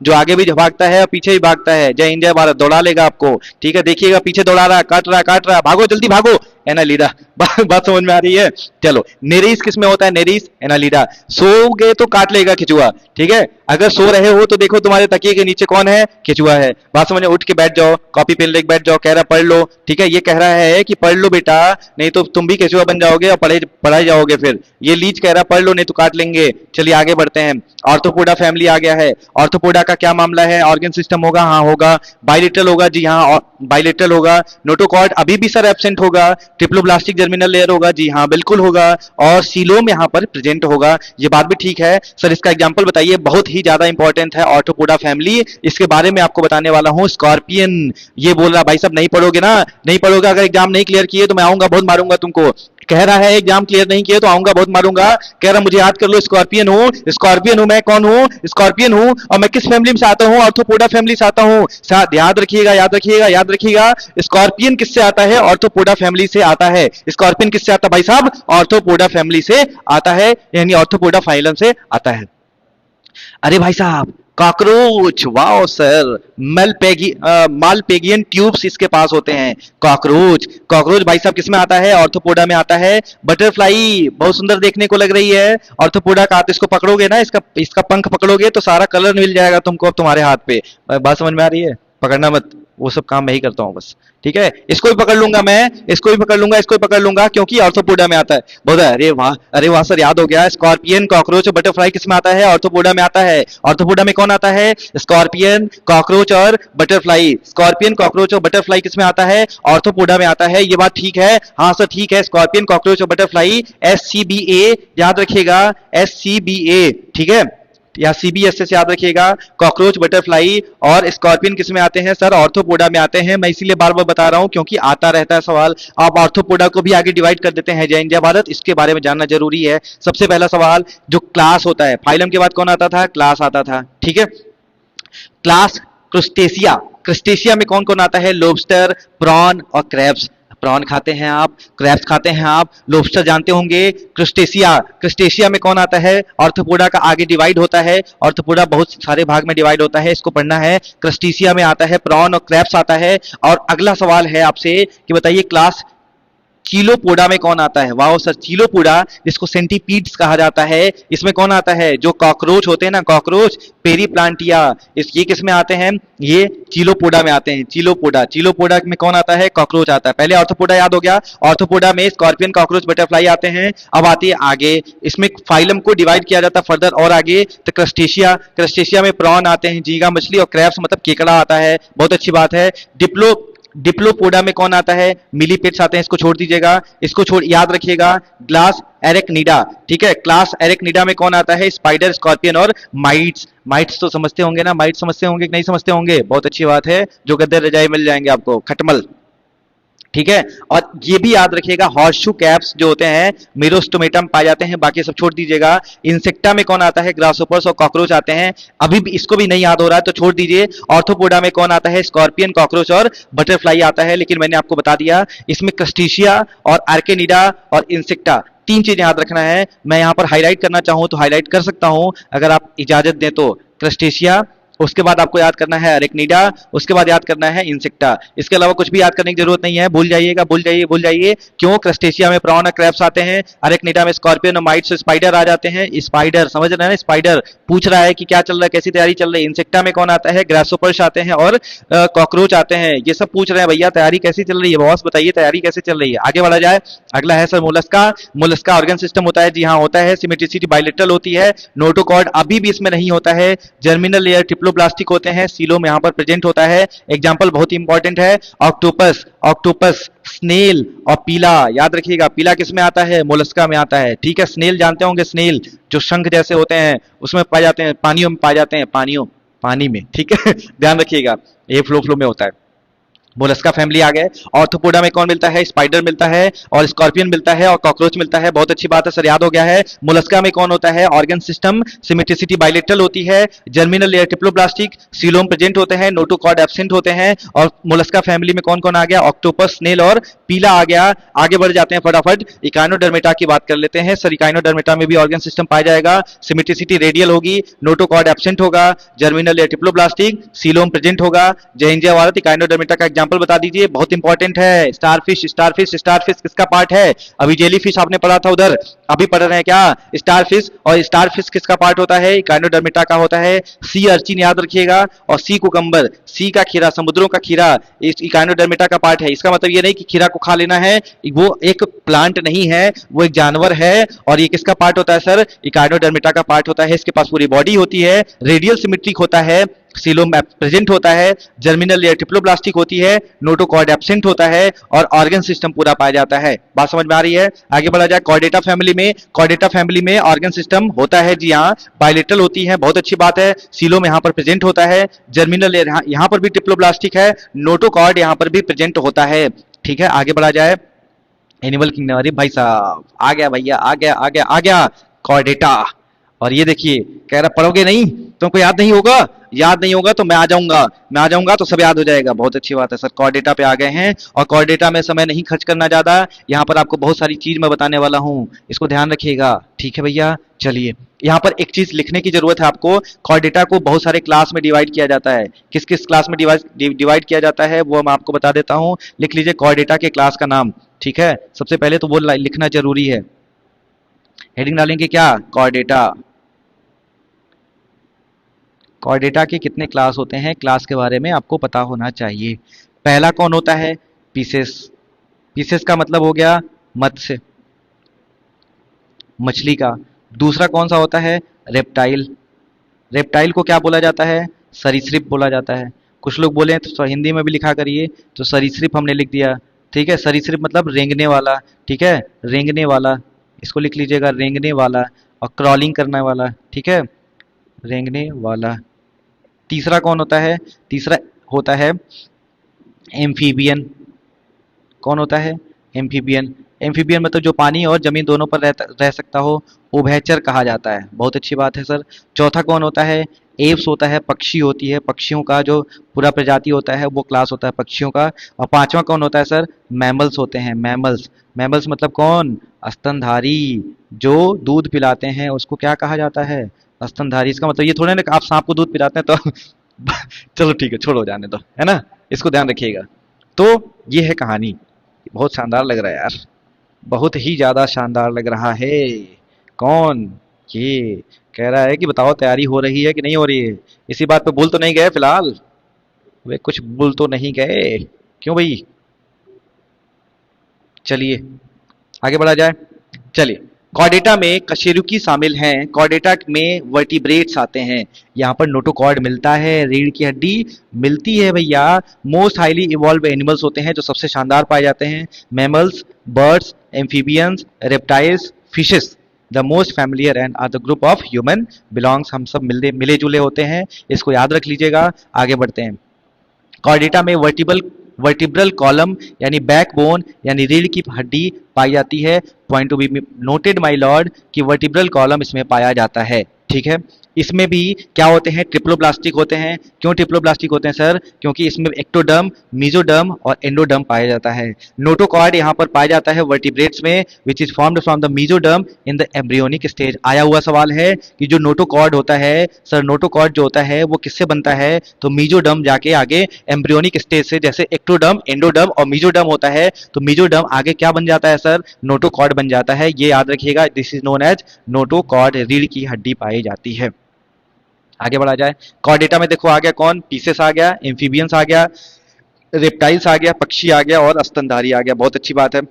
जो आगे भी भागता है और पीछे भी भागता है। जय हिंद, जय भारत। दौड़ा लेगा आपको, ठीक है। देखिएगा पीछे दौड़ा रहा, काट रहा, भागो जल्दी भागो। एनालिडा। बात समझ में आ रही है? चलो, नेरिस किस में होता है? Nereis Annelida. सोओगे तो काट लेगा केचुआ, ठीक है? अगर सो रहे हो तो देखो तुम्हारे तकिए के नीचे कौन है? केचुआ है। बात समझ में? उठ के बैठ जाओ, कॉपी पेन लेके बैठ जाओ, कह रहा पढ़ लो, ठीक है? ये कह रहा है कि पढ़ लो बेटा, नहीं तो तुम भी केचुआ बन जाओगे और पढ़ाई जाओगे फिर। ये लीच कह रहा पढ़ लो नहीं तो काट लेंगे। चलिए आगे बढ़ते हैं। ऑर्थोपोडा फैमिली आ गया है। ऑर्थोपोडा का क्या मामला है? ऑर्गन सिस्टम होगा? हाँ होगा। बाइलेटरल होगा? जी हाँ बाइलेटरल होगा। नोटोकॉर्ड अभी भी सर एब्सेंट होगा। ट्रिप्लोब्लास्टिक जर्मिनल लेयर होगा? जी हाँ बिल्कुल होगा। और सीलोम यहाँ पर प्रेजेंट होगा। ये बात भी ठीक है सर। इसका एग्जांपल बताइए, बहुत ही ज्यादा इंपॉर्टेंट है ऑर्थोपोडा फैमिली। इसके बारे में आपको बताने वाला हूं। स्कॉर्पियन। ये बोल रहा भाई साहब नहीं पढ़ोगे ना? नहीं पढ़ोगे, अगर एग्जाम नहीं क्लियर किए तो मैं आऊंगा बहुत मारूंगा तुमको। कह रहा है एग्जाम क्लियर नहीं किए तो आऊंगा बहुत मारूंगा। कह रहा मुझे याद कर लो, स्कॉर्पियन हूं। स्कॉर्पियन हूं मैं। कौन हूं? स्कॉर्पियन हूं। और मैं किस फैमिली से आता हूं? ऑर्थोपोडा फैमिली से आता हूं। याद रखिएगा, याद रखिएगा, याद रखिएगा। स्कॉर्पियन किससे आता है? ऑर्थोपोडा फैमिली से आता है। स्कॉर्पियन किससे आता है भाई साहब? ऑर्थोपोडा फैमिली से आता है, यानी ऑर्थोपोडा फाइलम से आता है। अरे भाई साहब, कॉकरोच, वाओ सर। मालपेगियन ट्यूब्स इसके पास होते हैं। कॉकरोच, कॉकरोच भाई साहब किसमें आता है? ऑर्थोपोडा में आता है। बटरफ्लाई बहुत सुंदर देखने को लग रही है। ऑर्थोपोडा का, इसको पकड़ोगे ना, इसका इसका पंख पकड़ोगे तो सारा कलर मिल जाएगा तुमको अब तुम्हारे हाथ पे। बात समझ में आ रही है? पकड़ना मत, वो सब काम मैं ही करता हूँ बस, ठीक है? इसको भी पकड़ लूंगा मैं, इसको भी पकड़ लूंगा, इसको भी पकड़ लूंगा, क्योंकि ऑर्थोपोडा में आता है। बोला अरे वाह, अरे वाह सर, याद हो गया। स्कॉर्पियन, कॉकरोच और बटरफ्लाई किस में आता है? ऑर्थोपोडा में आता है। ऑर्थोपोडा में कौन आता है? स्कॉर्पियन, कॉकरोच और बटरफ्लाई। स्कॉर्पियन, कॉकरोच और बटरफ्लाई किस में आता है? ऑर्थोपोडा में आता है। ये बात ठीक है? हाँ सर ठीक है। स्कॉर्पियन, कॉकरोच और बटरफ्लाई SCBA याद रखिएगा, SCBA, ठीक है? या CBSS से याद रखिएगा। कॉकरोच, बटरफ्लाई और स्कॉर्पियन किस में आते हैं सर? ऑर्थोपोडा में आते हैं। मैं इसीलिए बार बार बता रहा हूं क्योंकि आता रहता है सवाल। आप ऑर्थोपोडा को भी आगे डिवाइड कर देते हैं, जय इंडिया भारत, इसके बारे में जानना जरूरी है। सबसे पहला सवाल, जो क्लास होता है, फाइलम के बाद कौन आता था? क्लास आता था, ठीक है? क्लास क्रुस्टेशिया। क्रुस्टेशिया में कौन कौन आता है? लोबस्टर, प्रॉन और क्रैब्स। प्रॉन खाते हैं आप, क्रैब्स खाते हैं आप, लोबस्टर जानते होंगे। क्रुस्टेशिया, क्रुस्टेशिया में कौन आता है? ऑर्थोपोडा का आगे डिवाइड होता है। ऑर्थोपोडा बहुत सारे भाग में डिवाइड होता है, इसको पढ़ना है। क्रुस्टेशिया में आता है प्रॉन और क्रैब्स आता है। और अगला सवाल है आपसे कि बताइए क्लास चीलोपोडा में कौन आता है? वाओ सर, चीलोपोडा, जिसको सेंटीपीड्स कहा जाता है, इसमें कौन आता है? जो कॉकरोच होते हैं ना, कॉकरोच, पेरीप्लांटिया, ये किस में आते हैं? ये चीलोपोडा में आते हैं। चीलोपोडा, चीलोपोडा में कौन आता है? कॉकरोच आता है। पहले ऑर्थोपोडा याद हो गया। ऑर्थोपोडा में स्कॉर्पियन, कॉकरोच, बटरफ्लाई आते हैं। अब आती है आगे, इसमें फाइलम को डिवाइड किया जाता है फर्दर और आगे, तो क्रस्टेशिया, क्रस्टेशिया में प्रॉन आते हैं, झींगा मछली, और क्रैब्स मतलब केकड़ा आता है। बहुत अच्छी बात है। डिप्लोपोडा में कौन आता है? मिलीपेट्स आते हैं, इसको छोड़ दीजिएगा, इसको छोड़, याद रखिएगा। ग्लास एरेक्निडा, ठीक है? क्लास एरेक्निडा में कौन आता है? स्पाइडर, स्कॉर्पियन और माइट्स। माइट्स तो समझते होंगे ना, माइट्स समझते होंगे कि नहीं समझते होंगे? बहुत अच्छी बात है, जो गद्दे रजाई मिल जाएंगे आपको, खटमल, ठीक है? और ये भी याद रखिएगा, हॉर्सशू कैप्स जो होते हैं मेरोस्टोमेटा में पाए जाते हैं, बाकी सब छोड़ दीजिएगा। इंसेक्टा में कौन आता है? ग्रासहोपर्स और कॉकरोच आते हैं। अभी भी इसको भी नहीं याद हो रहा है तो छोड़ दीजिए। ऑर्थोपोडा में कौन आता है? स्कॉर्पियन, कॉकरोच और बटरफ्लाई आता है, लेकिन मैंने आपको बता दिया इसमें क्रस्टेशिया और आर्केनिडा और इंसेक्टा, तीन चीजें याद रखना है। मैं यहां पर हाईलाइट करना चाहूं तो हाईलाइट कर सकता हूं, अगर आप इजाजत दें तो। क्रस्टेशिया, उसके बाद आपको याद करना है अरेक्निडा, उसके बाद याद करना है इंसेक्टा। इसके अलावा कुछ भी याद करने की जरूरत नहीं है, भूल जाइएगा, भूल जाइए, भूल जाइए। क्यों? क्रस्टेशिया में प्रॉन और क्रैब्स आते हैं, अरेक्निडा में स्कॉर्पियन और माइट्स, स्पाइडर आ जाते हैं। स्पाइडर समझ रहे हैं ना? स्पाइडर पूछ रहा है कि क्या चल रहा है, कैसी तैयारी चल रही है। इंसेक्टा में कौन आता है? ग्रासहोपर्स आते हैं और कॉकरोच आते हैं। ये सब पूछ रहे हैं भैया तैयारी कैसी चल रही है, बॉस बताइए तैयारी कैसे चल रही है। आगे बढ़ा जाए, अगला है sir Mollusca. Mollusca organ system होता है, जी हाँ होता है। सिमेट्रिसिटी बाइलेटरल होती है। नोटोकॉर्ड अभी भी इसमें नहीं होता है। जर्मिनल लेयर ट्रिप्लोप्लास्टिक होते हैं। सीलोम यहां पर प्रेजेंट होता है। एग्जांपल बहुत ही इंपॉर्टेंट है, ऑक्टोपस, ऑक्टोपस, स्नेल और पीला, याद रखिएगा। पीला किस में आता है? मोलस्का में आता है, ठीक है? स्नेल जानते होंगे, स्नेल जो शंख जैसे होते हैं, उसमें पाए जाते हैं, पानियों में पाए जाते हैं, पानी में, ठीक है? ध्यान रखिएगा, ये फ्लो में होता है। मोलस्का फैमिली आ गए। ऑर्थोपोडा में कौन मिलता है? स्पाइडर मिलता है और स्कॉर्पियन मिलता है और कॉकरोच मिलता है। बहुत अच्छी बात है सर, याद हो गया है। मोलस्का में कौन होता है? ऑर्गन सिस्टम, सिमेट्रिसिटी बाइलेटरल होती है। जर्मिनल लेयर ट्रिप्लोप्लास्टिक, सीलोम प्रेजेंट होते हैं, नोटोकॉर्ड एब्सेंट होते हैं। और मोलस्का फैमिली में कौन कौन आ गया? ऑक्टोपस, स्नेल और पीला आ गया। आगे बढ़ जाते हैं फटाफट, इकाइनोडर्मेटा की बात कर लेते हैं। सर इकाइनोडर्मेटा में भी ऑर्गन सिस्टम पाया जाएगा। सिमेट्रिसिटी रेडियल होगी, नोटोकॉर्ड एब्सेंट होगा, जर्मिनल लेयर ट्रिप्लोप्लास्टिक, सीलोम प्रेजेंट होगा। जय हिंद जय भारत। इकाइनोडर्मेटा का एग्जांपल बता दीजिए, बहुत इंपॉर्टेंट है। स्टारफिश, स्टारफिश, स्टारफिश किसका पार्ट है? अभी जेलीफिश आपने पढ़ा था उधर, अभी पढ़ रहे हैं क्या? स्टारफिश। और स्टारफिश किसका पार्ट होता है? इकाइनोडर्मिटा का होता है। सी अर्चिन याद रखिएगा, और सी कुकम्बर, सी का खीरा, समुद्रों का खीरा, इस इकाइनोडर्मिटा का पार्ट है। इसका मतलब ये नहीं कि खीरा को खा लेना है, वो एक प्लांट नहीं है, वो एक जानवर है। और ये किसका पार्ट होता है सर? इकाइनोडर्मिटा का पार्ट होता है। इसके पास पूरी बॉडी होती है, रेडियल सिमेट्रिक होता है, सीलोम प्रेजेंट होता है, जर्मिनल लेयर ट्रिप्लोब्लास्टिक होती है, नोटोकॉर्ड एब्सेंट होता है, और ऑर्गन सिस्टम पूरा पाया जाता है। बात समझ में आ रही है? आगे बढ़ा जाए। कॉर्डेटा फैमिली में, कॉर्डेटा फैमिली में ऑर्गन सिस्टम होता है जी हाँ, बायलेटरल होती है, बहुत अच्छी बात है। सीलोम यहाँ पर प्रेजेंट होता है, जर्मिनल लेयर यहाँ पर भी ट्रिप्लोब्लास्टिक है, नोटोकॉर्ड यहाँ पर भी प्रेजेंट होता है। ठीक है, आगे बढ़ा जाए। एनिमल किंगडम, अरे भाई साहब आ गया भैया, आ गया आ गया आ गया, कॉर्डेटा। और ये देखिए, कह रहा पढ़ोगे नहीं, तुमको याद नहीं होगा, याद नहीं होगा तो मैं आ जाऊंगा, मैं आ जाऊंगा तो सब याद हो जाएगा। बहुत अच्छी बात है सर, कॉर्डेटा पे आ गए हैं। और कॉर्डेटा में समय नहीं खर्च करना ज्यादा, यहाँ पर आपको बहुत सारी चीज मैं बताने वाला हूँ, इसको ध्यान रखिएगा। ठीक है भैया, चलिए यहाँ पर एक चीज लिखने की जरूरत है आपको। कॉर्डेटा को बहुत सारे क्लास में डिवाइड किया जाता है। किस किस क्लास में डिवाइड किया जाता है वो मैं आपको बता देता हूँ। लिख लीजिए कॉर्डेटा के क्लास का नाम। ठीक है, सबसे पहले तो वो लिखना जरूरी है। हेडिंग डालेंगे क्या? कॉर्डेटा। कॉर्डेटा के कितने क्लास होते हैं, क्लास के बारे में आपको पता होना चाहिए। पहला कौन होता है? पीसेस। पीसेस का मतलब हो गया मत्स्य, मछली का। दूसरा कौन सा होता है? रेप्टाइल। रेप्टाइल को क्या बोला जाता है? सरीसृप बोला जाता है। कुछ लोग बोले तो हिंदी में भी लिखा करिए, तो सरीसृप हमने लिख दिया। ठीक है, सरीसृप मतलब रेंगने वाला। ठीक है, रेंगने वाला, इसको लिख लीजिएगा, रेंगने वाला। और क्रॉलिंग करने वाला। ठीक है, रेंगने वाला। तीसरा कौन होता है? तीसरा होता है एम्फीबियन। कौन होता है? एम्फीबियन। एम्फीबियन मतलब जो पानी और जमीन दोनों पर रह सकता हो, उभयचर कहा जाता है। बहुत अच्छी बात है सर। चौथा कौन होता है? एप्स होता है, पक्षी होती है, पक्षियों का जो पूरा प्रजाति होता है वो क्लास होता है पक्षियों का। और पांचवा कौन होता है सर? मैमल्स होते हैं, मैमल्स। मैमल्स मतलब कौन? स्तनधारी, जो दूध पिलाते हैं उसको क्या कहा जाता है? स्तनधारी। इसका मतलब ये थोड़ा ना कि आप सांप को दूध पिलाते हैं तो चलो ठीक है, छोड़ो, जाने दो, है ना, इसको ध्यान रखिएगा। तो ये है कहानी। बहुत शानदार लग रहा है यार, बहुत ही ज्यादा शानदार लग रहा है। कौन? ये कह रहा है कि बताओ तैयारी हो रही है कि नहीं हो रही है। इसी बात पे भूल तो नहीं गए फिलहाल? वे कुछ भूल तो नहीं गए? क्यों भाई? चलिए आगे बढ़ा जाए। चलिए, कॉर्डेटा में कशेरुकी शामिल हैं। कॉर्डेटा में वर्टिब्रेट्स आते हैं। यहाँ पर नोटोकॉर्ड मिलता है, रीढ़ की हड्डी मिलती है भैया। मोस्ट हाईली इवॉल्व एनिमल्स होते हैं जो सबसे शानदार पाए जाते हैं। Mammals, birds, amphibians, reptiles, fishes. The most familiar and are the group of human belongs. हम सब मिले जुले होते हैं, इसको याद रख लीजिएगा। आगे बढ़ते हैं। कॉर्डेटा में वर्टिब्रल कॉलम यानी बैकबोन यानी रीढ़ की हड्डी पाई जाती है। Point to be noted my Lord कि वर्टिब्रल कॉलम इसमें पाया जाता है। ठीक है, इसमें भी क्या होते हैं? ट्रिप्लोब्लास्टिक होते हैं। क्यों ट्रिप्लोब्लास्टिक होते हैं सर? क्योंकि इसमें एक्टोडर्म, मीजोडर्म और एंडोडर्म पाया जाता है। नोटोकॉर्ड यहाँ पर पाया जाता है वर्टिब्रेट्स में, which is formed from the mesoderm in the embryonic stage. आया हुआ सवाल है कि जो नोटोकॉर्ड होता है सर, नोटोकॉर्ड जो होता है वो किससे बनता है? तो मीजोडर्म जाके आगे एम्ब्रियोनिक स्टेज से, जैसे एक्टोडर्म, एंडोडर्म और मीजोडर्म होता है, तो मीजोडर्म आगे क्या बन जाता है सर? नोटोकॉर्ड बन जाता है। ये याद रखिएगा, this is known as notochord. रीढ़ की हड्डी पाई जाती है। आगे बढ़ा जाए। कॉर्डेटा में देखो आ गया कौन? पीसेस आ गया, एम्फीबियंस आ गया, रेप्टाइल्स आ गया, पक्षी आ गया, और स्तनधारी आ गया। बहुत अच्छी बात है।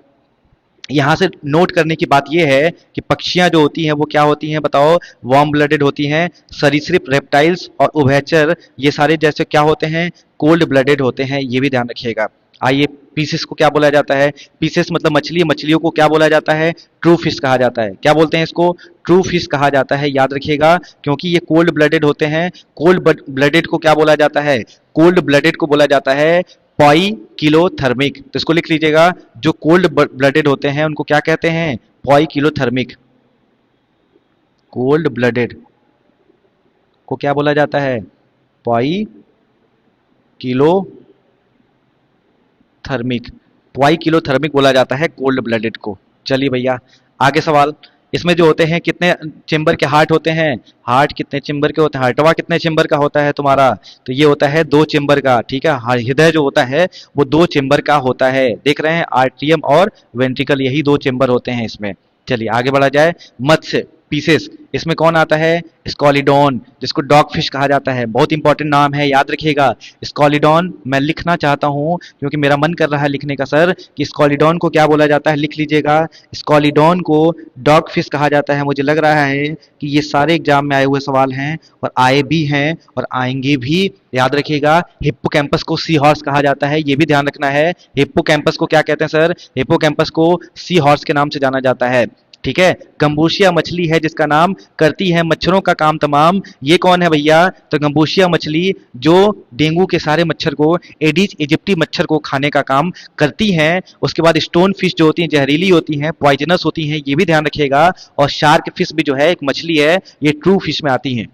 यहाँ से नोट करने की बात यह है कि पक्षियां जो होती हैं वो क्या होती हैं बताओ? वार्म ब्लडेड होती हैं। सरीसृप, रेप्टाइल्स और उभयचर ये सारे जैसे क्या होते हैं? कोल्ड ब्लडेड होते हैं। ये भी ध्यान रखिएगा। आइए, पीसेस को क्या बोला जाता है? पीसेस मतलब मछली, मछलियों को क्या बोला जाता है? ट्रू फिश कहा जाता है। क्या बोलते हैं इसको? ट्रू फिश कहा जाता है। याद रखिएगा, क्योंकि ये कोल्ड ब्लडेड होते हैं। कोल्ड ब्लडेड को क्या बोला जाता है? कोल्ड ब्लडेड को बोला जाता है पॉई किलोथर्मिक। तो इसको लिख लीजिएगा, जो कोल्ड ब्लडेड होते हैं उनको क्या कहते हैं? पॉई किलोथर्मिक। कोल्ड ब्लडेड को क्या बोला जाता है? पॉई किलोथर्मिक। पॉई किलोथर्मिक बोला जाता है कोल्ड ब्लडेड को। चलिए भैया, आगे सवाल। इसमें जो होते हैं कितने चेम्बर के हार्ट होते हैं, हार्ट कितने चेम्बर के होते हैं, हार्टवा कितने चेम्बर का होता है तुम्हारा, तो ये होता है 2 चेम्बर का, ठीक है। हृदय जो होता है वो 2 चेम्बर का होता है, देख रहे हैं, आर्ट्रियम और वेंट्रिकल, यही 2 चेम्बर होते हैं इसमें। चलिए आगे बढ़ा जाए। मत्स्य पीसेस, इसमें कौन आता है, स्कॉलिडॉन, जिसको डॉग फिश कहा जाता है, बहुत इंपॉर्टेंट नाम है, याद रखिएगा। स्कॉलिडॉन मैं लिखना चाहता हूं क्योंकि मेरा मन कर रहा है लिखने का सर, कि स्कॉलिडॉन को क्या बोला जाता है, लिख लीजिएगा। स्कॉलिडॉन को डॉग फिश कहा जाता है। मुझे लग रहा है कि ये सारे एग्जाम में आए हुए सवाल हैं और आए भी हैं और आएंगे भी, याद रखिएगा। हिप्पोकैम्पस को सी हॉर्स कहा जाता है, ये भी ध्यान रखना है। हिप्पोकैम्पस को क्या कहते हैं सर, हिप्पोकैम्पस को सी हॉर्स के नाम से जाना जाता है, ठीक है। गंबूशिया मछली है जिसका नाम करती है मच्छरों का काम तमाम, ये कौन है भैया, तो गंबूशिया मछली जो डेंगू के सारे मच्छर को, एडिज इजिप्टी मच्छर को खाने का काम करती हैं। उसके बाद स्टोन फिश जो होती हैं जहरीली होती हैं, पॉइजनस होती हैं, ये भी ध्यान रखिएगा। और शार्क फिश भी जो है एक मछली है, ये ट्रू फिश में आती हैं।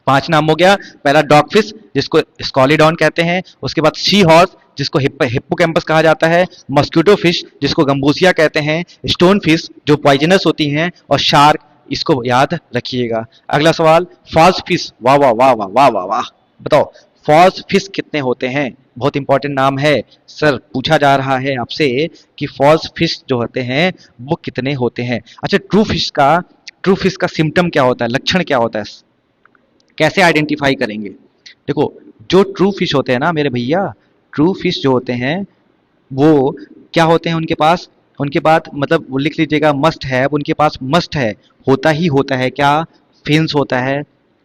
5 नाम हो गया। पहला डॉग फिश जिसको स्कॉलिडॉन कहते हैं, उसके बाद सी हॉर्स जिसको हिप्पोकैम्पस कहा जाता है, मस्क्यूटो फिश जिसको गंबूसिया कहते हैं, स्टोन फिश जो पॉइजनस होती हैं, और शार्क, इसको याद रखिएगा। अगला सवाल, फॉल्स फिश, वाह वाह वाह वाह वाह वाह वाह, बताओ फॉल्स फिश कितने होते हैं, बहुत इंपॉर्टेंट नाम है सर, पूछा जा रहा है आपसे कि फॉल्स फिश जो होते हैं वो कितने होते हैं। अच्छा, ट्रू फिश का सिम्टम क्या होता है, लक्षण क्या होता है, कैसे आइडेंटिफाई करेंगे। देखो, जो ट्रू फिश होते हैं ना मेरे भैया, ट्रू फिश जो होते हैं वो क्या होते हैं, उनके बाद मतलब वो लिख लीजिएगा, मस्ट है, उनके पास मस्ट है, होता ही होता है क्या, फिन्स होता है,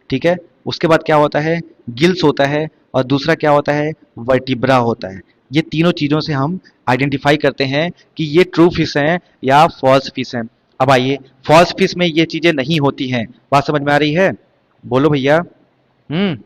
ठीक है। उसके बाद क्या होता है, गिल्स होता है, और दूसरा क्या होता है, वर्टिब्रा होता है। ये तीनों चीजों से हम आइडेंटिफाई करते हैं कि ये ट्रू फिश हैं या फॉल्स फिश हैं। अब आइए, फॉल्स फिश में ये चीजें नहीं होती हैं, बात समझ में आ रही है, बोलो भैया। हम्म।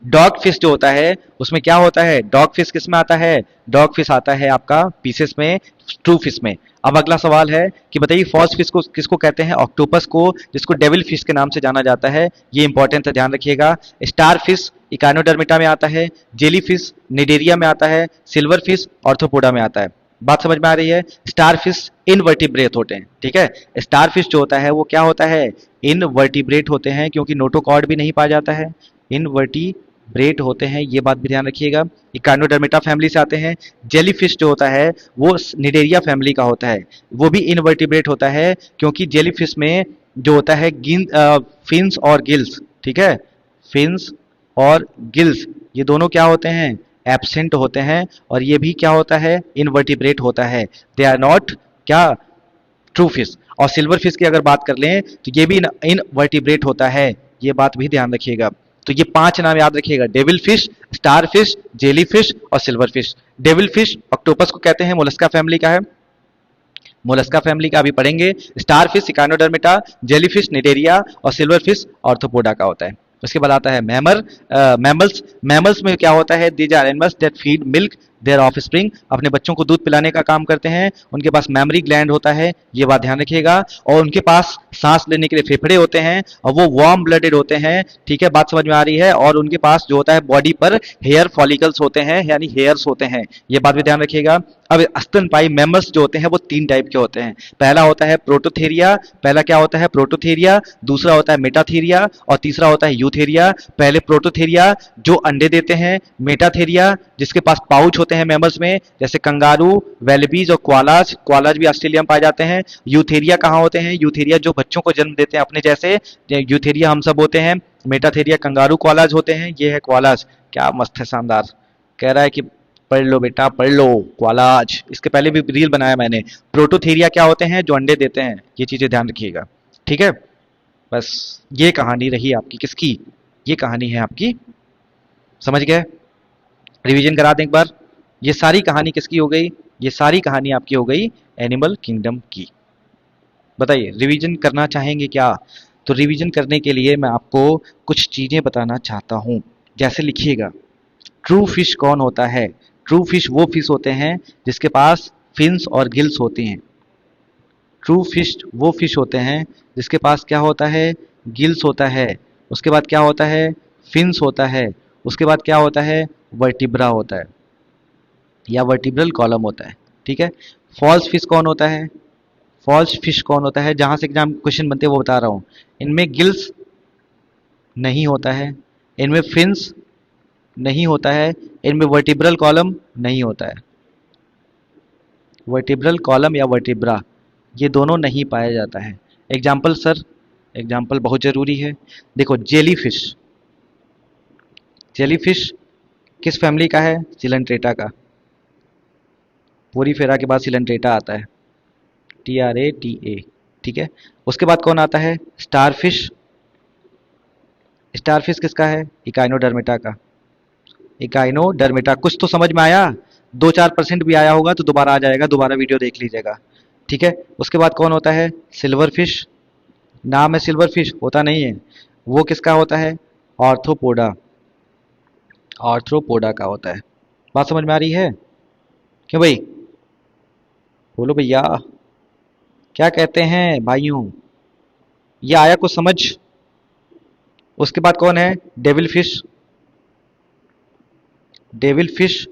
डॉग फिश जो होता है उसमें क्या होता है, डॉग फिश किस में आता है, डॉग फिश आता है आपका पीसेस में, ट्रू फिश में। अब अगला सवाल है कि बताइए फॉल्स फिश को किसको कहते हैं, ऑक्टोपस को, जिसको डेविल फिश के नाम से जाना जाता है, ये इंपॉर्टेंट है, ध्यान रखिएगा। स्टार फिश इकानोडर्मिटा में आता है, जेली फिश निडेरिया में आता है, सिल्वर फिश ऑर्थोपोडा में आता है। बात समझ में आ रही है। स्टार फिश इनवर्टिब्रेट होते हैं, ठीक है। स्टार फिश जो होता है वो क्या होता है, इनवर्टिब्रेट होते हैं, क्योंकि नोटोकॉर्ड भी नहीं पाया जाता है, इनवर्टिब्रेट होते हैं, ये बात भी ध्यान रखिएगा। इकानोडर्मेटा फैमिली से आते हैं। जेलीफिश जो होता है वो निडेरिया फैमिली का होता है, वो भी इनवर्टिब्रेट होता है, क्योंकि जेलीफिश में जो होता है फिन्स और गिल्स, ठीक है, फिन्स और गिल्स ये दोनों क्या होते हैं, एब्सेंट होते हैं, और ये भी क्या होता है, इनवर्टिब्रेट होता है, दे आर नॉट क्या, ट्रू फिश। और सिल्वर फिश की अगर बात कर लें तो ये भी इनवर्टिब्रेट होता है, ये बात भी ध्यान रखिएगा। तो ये 5 नाम याद रखिएगा, devil fish, star fish, jelly fish और silver fish. Devil fish octopus को कहते हैं, मोलस्का फैमिली का है, मोलस्का फैमिली का अभी पढ़ेंगे। Star fish Echinodermata, jelly fish Cnidaria और सिल्वर फिश ऑर्थोपोडा का होता है। उसके बाद आता है मैमल्स। मैमल्स में क्या होता है, these are animals that feed milk their offspring, अपने बच्चों को दूध पिलाने का काम करते हैं, उनके पास मेमोरी ग्लैंड होता है, ये बात ध्यान रखिएगा, और उनके पास सांस लेने के लिए फेफड़े होते हैं, और वो वार्म ब्लडेड होते हैं, ठीक है, बात समझ में आ रही है। और उनके पास जो होता है बॉडी पर हेयर फॉलिकल्स होते हैं, यानी हेयर्स होते हैं, ये बात भी ध्यान रखिएगा। अब स्तनपायी मैमल्स जो होते हैं वो 3 टाइप के होते हैं। पहला होता है प्रोटोथेरिया, पहला क्या होता है, प्रोटोथेरिया, दूसरा होता है मेटाथेरिया, और तीसरा होता है यूथेरिया। पहले प्रोटोथेरिया जो अंडे देते हैं, मेटाथेरिया जिसके पास पाउच होते हैं मैमल्स में, जैसे कंगारू, वेलबीज और क्वालाज, क्वालाज भी ऑस्ट्रेलिया में पाए जाते हैं। यूथेरिया कहाँ होते हैं, यूथेरिया जो बच्चों को जन्म देते हैं अपने जैसे, यूथेरिया हम सब होते हैं। मेटाथेरिया कंगारू क्वालाज होते हैं, ये है क्वालाज, क्या मस्त है, शानदार, कह रहा है कि पढ़ लो बेटा पढ़ लो, क्वालाज, इसके पहले भी रील बनाया मैंने। प्रोटोथेरिया क्या होते हैं, जो अंडे देते हैं, ये चीजें ध्यान रखिएगा, ठीक है। बस ये कहानी रही आपकी, किसकी, ये कहानी है आपकी, समझ गए। रिवीजन करा दें एक बार, ये सारी कहानी किसकी हो गई, ये सारी कहानी आपकी हो गई एनिमल किंगडम की। बताइए रिवीजन करना चाहेंगे क्या, तो रिवीजन करने के लिए मैं आपको कुछ चीजें बताना चाहता हूं, जैसे लिखिएगा। ट्रू फिश कौन होता है, ट्रू फिश वो फिश होते हैं जिसके पास फिन्स और गिल्स होती हैं। ट्रू फिश वो फिश होते हैं जिसके पास क्या होता है, गिल्स होता है, उसके बाद क्या होता है, फिन्स होता है, उसके बाद क्या होता है, वर्टिब्रा होता है या वर्टिब्रल कॉलम होता है, ठीक है। फॉल्स फिश कौन होता है, फॉल्स फिश कौन होता है, जहां से एग्जाम क्वेश्चन बनते हैं वो बता रहा हूँ। इनमें गिल्स नहीं होता है, इनमें फिन्स नहीं होता है, इनमें वर्टिब्रल कॉलम नहीं होता है। वर्टिब्रल कॉलम या वर्टिब्रा ये दोनों नहीं पाया जाता है। एग्जाम्पल सर, एग्जाम्पल बहुत ज़रूरी है। देखो जेलीफिश, जेलीफिश किस फैमिली का है, सिलेंट्रेटा का। पोरीफेरा के बाद सिलेंट्रेटा आता है, TRATA, ठीक है। उसके बाद कौन आता है, स्टारफिश। स्टारफिश किसका है, इकाइनोडर्मेटा का। इकाइनोडर्मेटा, कुछ तो समझ में आया, 2-4% भी आया होगा तो दोबारा आ जाएगा, दोबारा वीडियो देख लीजिएगा, ठीक है। उसके बाद कौन होता है, सिल्वर फिश। नाम है सिल्वर फिश, होता नहीं है, वो किसका होता है, ऑर्थ्रोपोडा, ऑर्थ्रोपोडा का होता है। बात समझ में आ रही है, क्यों भाई, बोलो भैया, क्या कहते हैं भाइयों, ये आया कुछ समझ। उसके बाद कौन है, devil fish. Devil fish,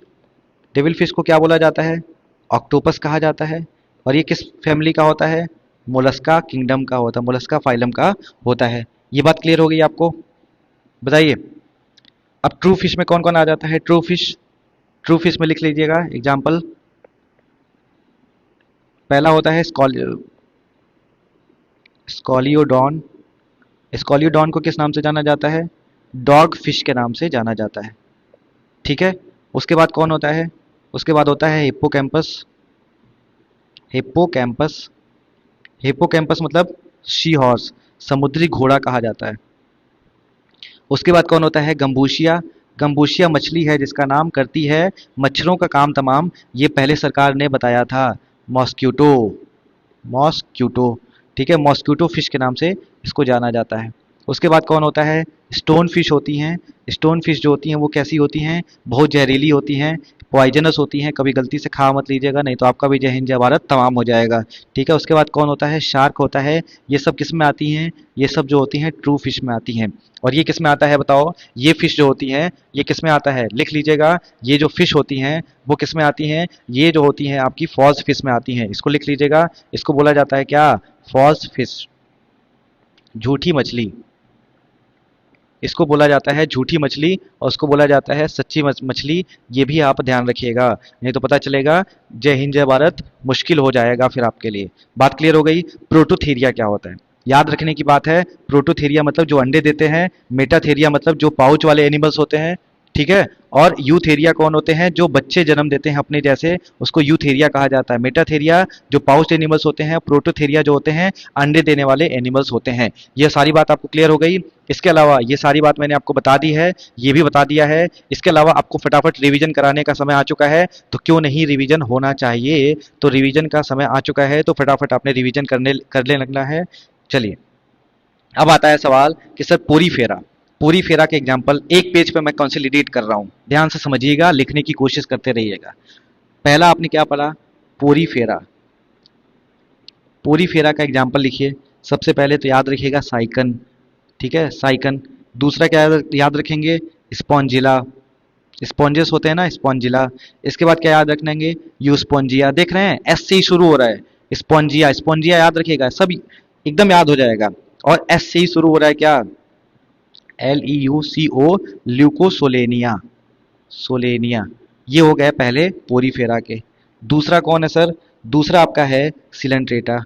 devil fish को क्या बोला जाता है, ऑक्टोपस कहा जाता है। और ये किस फैमिली का होता है, मोलस्का किंगडम का होता है, मोलस्का फाइलम का होता है। ये बात क्लियर हो गई आपको, बताइए। अब ट्रू फिश में कौन कौन आ जाता है, ट्रू फिश, ट्रू फिश में लिख लीजिएगा एग्जाम्पल। पहला होता है स्कॉलियोडॉन। स्कॉलियोडॉन को किस नाम से जाना जाता है, डॉग फिश के नाम से जाना जाता है, ठीक है। उसके बाद कौन होता है, उसके बाद होता है हिप्पोकैम्पस। हिप्पोकैम्पस, हिप्पोकैम्पस मतलब सी हॉर्स, समुद्री घोड़ा कहा जाता है। उसके बाद कौन होता है, गंबूशिया। गंबूशिया मछली है जिसका नाम करती है मच्छरों का काम तमाम, ये पहले सरकार ने बताया था, मॉस्क्यूटो, मॉस्क्यूटो, ठीक है, मॉस्क्यूटो फिश के नाम से इसको जाना जाता है। उसके बाद कौन होता है, स्टोन फिश होती हैं। स्टोन फिश जो होती हैं वो कैसी होती हैं, बहुत जहरीली होती हैं, पॉइजनस होती हैं, कभी गलती से खा मत लीजिएगा, नहीं तो आपका भी जय हिंद जय भारत तमाम हो जाएगा, ठीक है। उसके बाद कौन होता है, शार्क होता है। ये सब किस में आती हैं, ये सब जो होती हैं ट्रू फिश में आती हैं। और ये किस में आता है बताओ, ये फिश जो होती हैं ये किस में आता है, लिख लीजिएगा। ये जो फिश होती हैं वो किस में आती हैं, ये जो होती हैं आपकी फॉल्स फिश में आती हैं, इसको लिख लीजिएगा। इसको बोला जाता है क्या, फॉल्स फिश, झूठी मछली। इसको बोला जाता है झूठी मछली, और उसको बोला जाता है सच्ची मछली। ये भी आप ध्यान रखिएगा, नहीं तो पता चलेगा जय हिंद जय भारत मुश्किल हो जाएगा फिर आपके लिए। बात क्लियर हो गई। प्रोटोथेरिया क्या होता है, याद रखने की बात है। प्रोटोथेरिया मतलब जो अंडे देते हैं, मेटाथेरिया मतलब जो पाउच वाले एनिमल्स होते हैं, ठीक है। और यूथेरिया कौन होते हैं, जो बच्चे जन्म देते हैं अपने जैसे, उसको यूथेरिया कहा जाता है। मेटाथेरिया जो पाउच एनिमल्स होते हैं, प्रोटोथेरिया जो होते हैं अंडे देने वाले एनिमल्स होते हैं। ये सारी बात आपको क्लियर हो गई। इसके अलावा ये सारी बात मैंने आपको बता दी है, ये भी बता दिया है। इसके अलावा आपको फटाफट रिवीजन कराने का समय आ चुका है, तो क्यों नहीं रिवीजन होना चाहिए। तो रिवीजन का समय आ चुका है, तो फटाफट आपने रिवीजन करने लगना है। चलिए, अब आता है सवाल कि सर पूरी फेरा, पूरी फेरा के एग्जाम्पल एक पेज पे मैं कंसोलिडेट कर रहा हूँ, ध्यान से समझिएगा, लिखने की कोशिश करते रहिएगा। पहला आपने क्या पढ़ा, पूरी फेरा। पूरी फेरा का एग्जाम्पल लिखिए। सबसे पहले तो याद रखिएगा साइकन, ठीक है, साइकन। दूसरा क्या याद रखेंगे, स्पॉन्जिला, स्पॉन्जेस होते हैं ना, स्पॉन्जिला। इसके बाद क्या याद रखेंगे, यूस्पॉन्जिया। देख रहे हैं एस से ही शुरू हो रहा है, स्पॉन्जिया, स्पॉन्जिया याद रखिएगा, सब एकदम याद हो जाएगा। और एस से ही शुरू हो रहा है क्या, LEUCO, ल्यूकोसोलेनिया, सोलेनिया। ये हो गए पहले पोरीफेरा के। दूसरा कौन है सर, दूसरा आपका है सिलेंट्रेटा।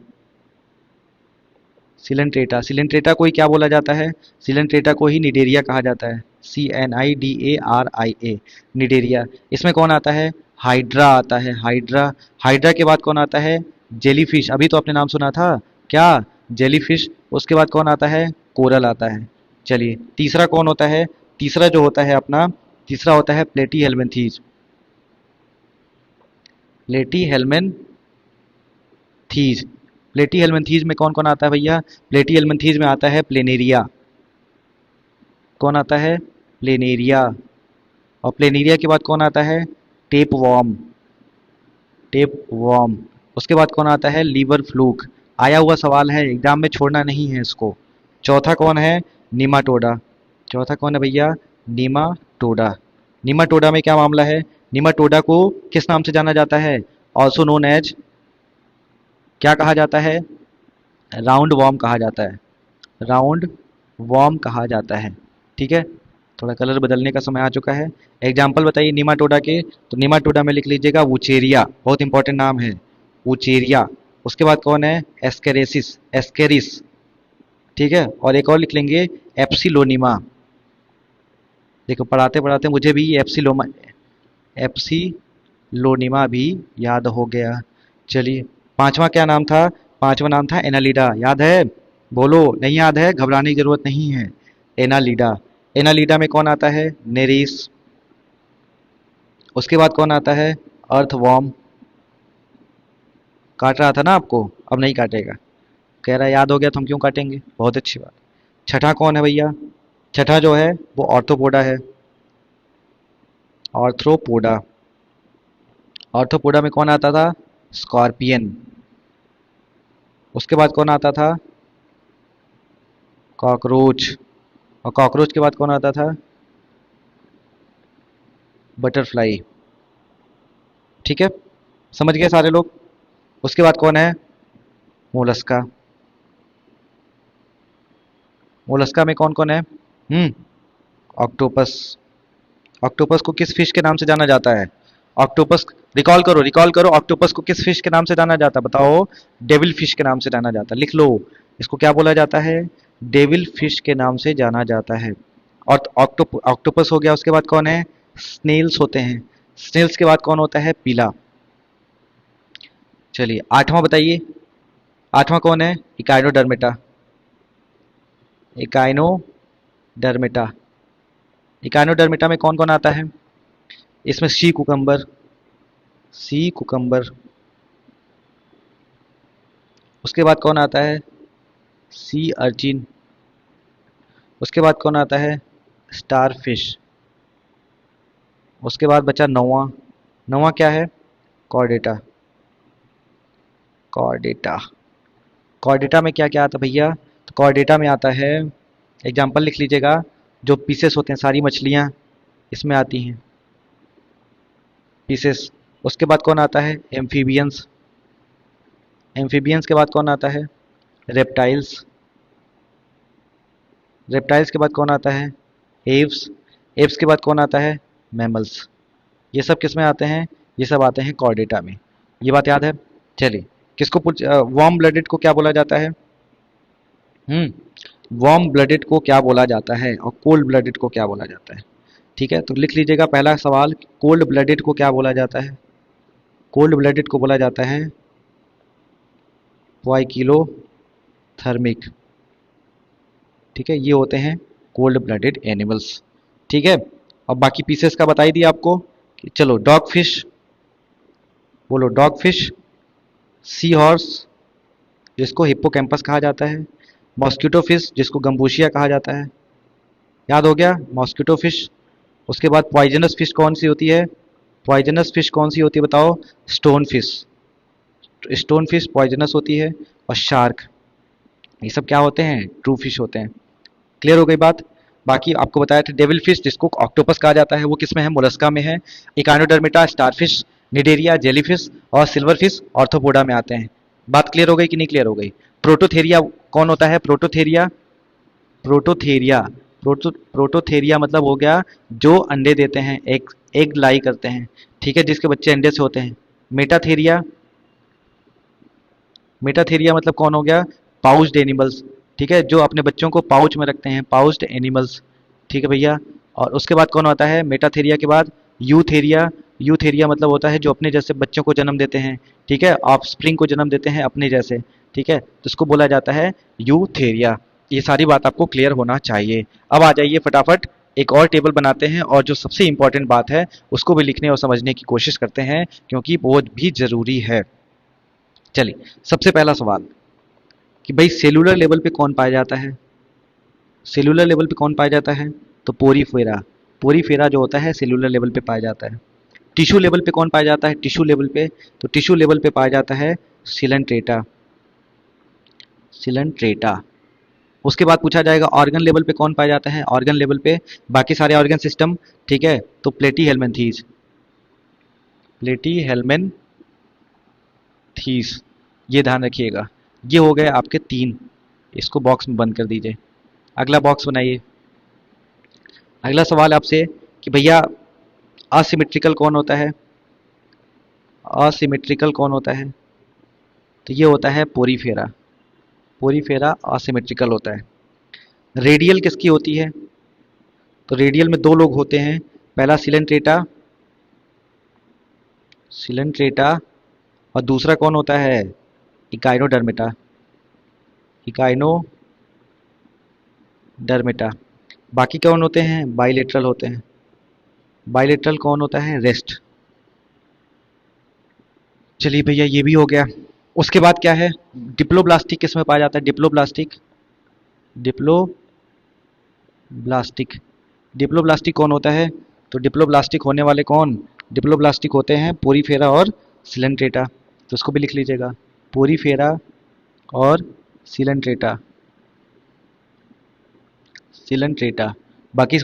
सिलेंट्रेटा, सिलेंट्रेटा को ही क्या बोला जाता है, सिलेंट्रेटा को ही निडेरिया कहा जाता है, CNIDARIA, निडेरिया। इसमें कौन आता है, हाइड्रा आता है, हाइड्रा। हाइड्रा के बाद कौन आता है, जेलीफिश, अभी तो आपने नाम सुना था क्या, जेलीफिश। उसके बाद कौन आता है, कोरल आता है। चलिए, तीसरा कौन होता है, तीसरा जो होता है अपना, तीसरा होता है प्लेटी हेलमेंथीज। प्लेटी हेलमेंथीज, प्लेटी हेलमेंथीज में कौन कौन आता है भैया, प्लेटी हेलमेंथीज में आता है प्लेनेरिया। कौन आता है, प्लेनेरिया। और प्लेनेरिया के बाद कौन आता है, टेप वॉर्म, टेप वॉर्म। उसके बाद कौन आता है, लीवर फ्लूक। आया हुआ सवाल है, एग्जाम में छोड़ना नहीं है इसको। चौथा कौन है, निमाटोडा। चौथा कौन है भैया, निमाटोडा। निमाटोडा में क्या मामला है, निमाटोडा को किस नाम से जाना जाता है, ऑल्सो नोन एज क्या कहा जाता है? राउंड वॉर्म कहा जाता है, राउंड वॉर्म कहा जाता है। ठीक है, थोड़ा कलर बदलने का समय आ चुका है। एग्जाम्पल बताइए निमाटोडा के, तो निमाटोडा में लिख लीजिएगा वुचेरिया, बहुत इंपॉर्टेंट नाम है वुचेरिया। उसके बाद कौन है? Ascariasis, Ascaris. ठीक है, और एक और लिख लेंगे एप्सिलोनिमा। देखो पढ़ाते पढ़ाते मुझे भी एप्सिलोमा, एप्सिलोनिमा भी याद हो गया। चलिए, पांचवा क्या नाम था? पांचवा नाम था एनालिडा, याद है? बोलो, नहीं याद है? घबराने की जरूरत नहीं है। एनालिडा, एनालिडा में कौन आता है? नेरिस। उसके बाद कौन आता है? अर्थवॉर्म। काट रहा था ना आपको, अब नहीं काटेगा। कह रहा है याद हो गया तो हम क्यों काटेंगे, बहुत अच्छी बात। छठा कौन है भैया? छठा जो है वो ऑर्थोपोडा है, ऑर्थ्रोपोडा। ऑर्थोपोडा में कौन आता था? स्कॉर्पियन। उसके बाद कौन आता था? कॉकरोच। और कॉकरोच के बाद कौन आता था? बटरफ्लाई। ठीक है, समझ गए सारे लोग? उसके बाद कौन है? मोलस्का। मोलस्का में कौन कौन है? ऑक्टोपस। ऑक्टोपस को किस फिश के नाम से जाना जाता है? ऑक्टोपस, रिकॉल करो रिकॉल करो, ऑक्टोपस को किस फिश के नाम से जाना जाता है बताओ? डेविल फिश के नाम से जाना जाता है, लिख लो। इसको क्या बोला जाता है? डेविल फिश के नाम से जाना जाता है। और ऑक्टोपस हो गया, उसके बाद कौन है? स्नेल्स होते हैं। स्नेल्स के बाद कौन होता है? पीला। चलिए आठवां बताइए, आठवां कौन है? इकाइनोडर्मेटा। इकाइनोडर्मेटा, इकाइनोडर्मेटा में कौन कौन आता है? इसमें सी कुकम्बर, सी कुकम्बर। उसके बाद कौन आता है? Sea urchin. उसके बाद कौन आता है? Star fish. उसके बाद बचा नौवां, नौवां क्या है? कॉर्डेटा। कॉर्डेटा, कॉर्डेटा में क्या क्या आता है भैया? तो कॉर्डेटा में आता है, एग्जाम्पल लिख लीजिएगा, जो पीसेस होते हैं सारी मछलियाँ इसमें आती हैं, पीसेस। उसके बाद कौन आता है? एम्फीबियंस। एम्फीबियंस के बाद कौन आता है? रेप्टाइल्स। रेप्टाइल्स के बाद कौन आता है? एव्स। एव्स के बाद कौन आता है? मैमल्स। ये सब किस में आते हैं? ये सब आते हैं कॉर्डेटा में। ये बात याद है? चलिए, किसको वार्म ब्लडेड को क्या बोला जाता है? वार्म ब्लडेड को क्या बोला जाता है और कोल्ड ब्लडेड को क्या बोला जाता है? ठीक है, तो लिख लीजिएगा पहला सवाल, कोल्ड ब्लडेड को क्या बोला जाता है? कोल्ड ब्लडेड को बोला जाता है वाइकिलोथर्मिक। ठीक है, ये होते हैं कोल्ड ब्लडेड एनिमल्स। ठीक है, और बाकी पीसेस का बता ही दिया आपको। चलो, डॉग फिश, बोलो डॉग फिश। सी हॉर्स, जिसको हिप्पोकैम्पस कहा जाता है। मॉस्किटो फिश, जिसको गम्बूशिया कहा जाता है। याद हो गया? Mosquito fish. उसके बाद पॉइजनस फिश कौन सी होती है? पॉइजनस फिश कौन सी होती है बताओ? Stone fish. Stone fish poisonous होती है। और शार्क, ये सब क्या होते हैं? ट्रू फिश होते हैं। क्लियर हो गई बात? बाकी आपको बताया था डेविल फिश, जिसको ऑक्टोपस कहा जाता है, वो किस में है? मोलस्का में है। इकानोडर्मेटा, स्टारफिश, निडेरिया, जेलीफिश और सिल्वर फिश ऑर्थोपोडा में आते हैं। बात क्लियर हो गई कि नहीं क्लियर हो गई? प्रोटोथेरिया कौन होता है? प्रोटोथेरिया, प्रोटोथेरिया, प्रोटोथेरिया मतलब हो गया जो अंडे देते हैं, एग, एग लाई करते हैं। ठीक है, जिसके बच्चे अंडे से होते हैं। मेटाथेरिया, मेटाथेरिया मतलब कौन हो गया? Pouched animals. ठीक है, जो अपने बच्चों को पाउच में रखते हैं, पाउच्ड एनिमल्स। ठीक है भैया, और उसके बाद कौन होता है मेटाथेरिया के बाद? यूथेरिया। यूथेरिया मतलब होता है जो अपने जैसे बच्चों को जन्म देते हैं। ठीक है, ऑफस्प्रिंग को जन्म देते हैं अपने जैसे। ठीक है, तो इसको बोला जाता है यूथेरिया। ये सारी बात आपको क्लियर होना चाहिए। अब आ जाइए फटाफट एक और टेबल बनाते हैं, और जो सबसे इंपॉर्टेंट बात है उसको भी लिखने और समझने की कोशिश करते हैं, क्योंकि बहुत भी जरूरी है। चलिए, सबसे पहला सवाल कि भाई सेलुलर लेवल पे कौन पाया जाता है? सेलुलर लेवल पे कौन पाया जाता है? तो पोरीफेरा। पोरीफेरा जो होता है सेलुलर लेवल पे पाया जाता है। टिश्यू लेवल पे कौन पाया जाता है? टिश्यू लेवल पे, तो टिश्यू लेवल पे पाया जाता है सिलेंट्रेटा, सिलेंट्रेटा। उसके बाद पूछा जाएगा ऑर्गन लेवल पे कौन पाया जाता है? ऑर्गन लेवल पे बाकी सारे ऑर्गन सिस्टम। ठीक है, तो प्लेटी हेलमेंथीज, प्लेटी हेलमेंथीज। ये ध्यान रखिएगा। ये हो गए आपके 3, इसको बॉक्स में बंद कर दीजिए। अगला बॉक्स बनाइए। अगला सवाल आपसे कि भैया असिमेट्रिकल कौन होता है? असिमेट्रिकल कौन होता है? तो ये होता है पोरीफेरा। पोरीफेरा असिमेट्रिकल होता है। रेडियल किसकी होती है? तो रेडियल में 2 लोग होते हैं, पहला सिलेंट्रेटा, सिलेंट्रेटा, और दूसरा कौन होता है? इकाइनोडर्मिटा, इकाइनोडर्मिटा। बाकी कौन होते हैं? बाइलेटरल होते हैं। बाइलेटरल कौन होता है? रेस्ट। चलिए भैया ये भी हो गया। उसके बाद क्या है? डिप्लोब्लास्टिक किस में पाया जाता है? डिप्लोब्लास्टिक, डिप्लोब्लास्टिक, डिप्लोब्लास्टिक कौन होता है? तो डिप्लोब्लास्टिक होने वाले कौन? डिप्लोब्लास्टिक होते हैं पोरीफेरा और सिलेंट्रेटा। तो उसको भी लिख लीजिएगा, पोरीफेरा और सिलेंट्रेटा, सिलेंट्रेटा। बाकी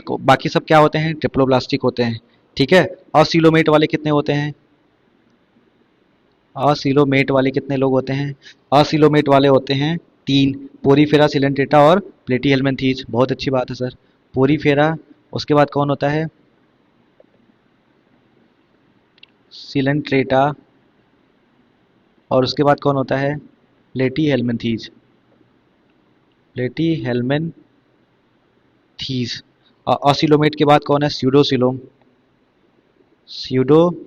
सब क्या होते हैं? डिप्लोब्लास्टिक होते हैं। ठीक है। और सीलोमेट वाले कितने होते हैं? असिलोमेट वाले कितने लोग होते हैं? असिलोमेट वाले होते हैं 3, पोरीफेरा, सिलेंट्रेटा और प्लेटीहेल्मिन्थीज। बहुत अच्छी बात है सर। पोरीफेरा, उसके बाद कौन होता है? सिलेंट्रेटा, और उसके बाद कौन होता है? Platyhelminthes, Platyhelminthes. असिलोमेट के बाद कौन है? स्यूडोसिलोम, स्यूडोसिलोम।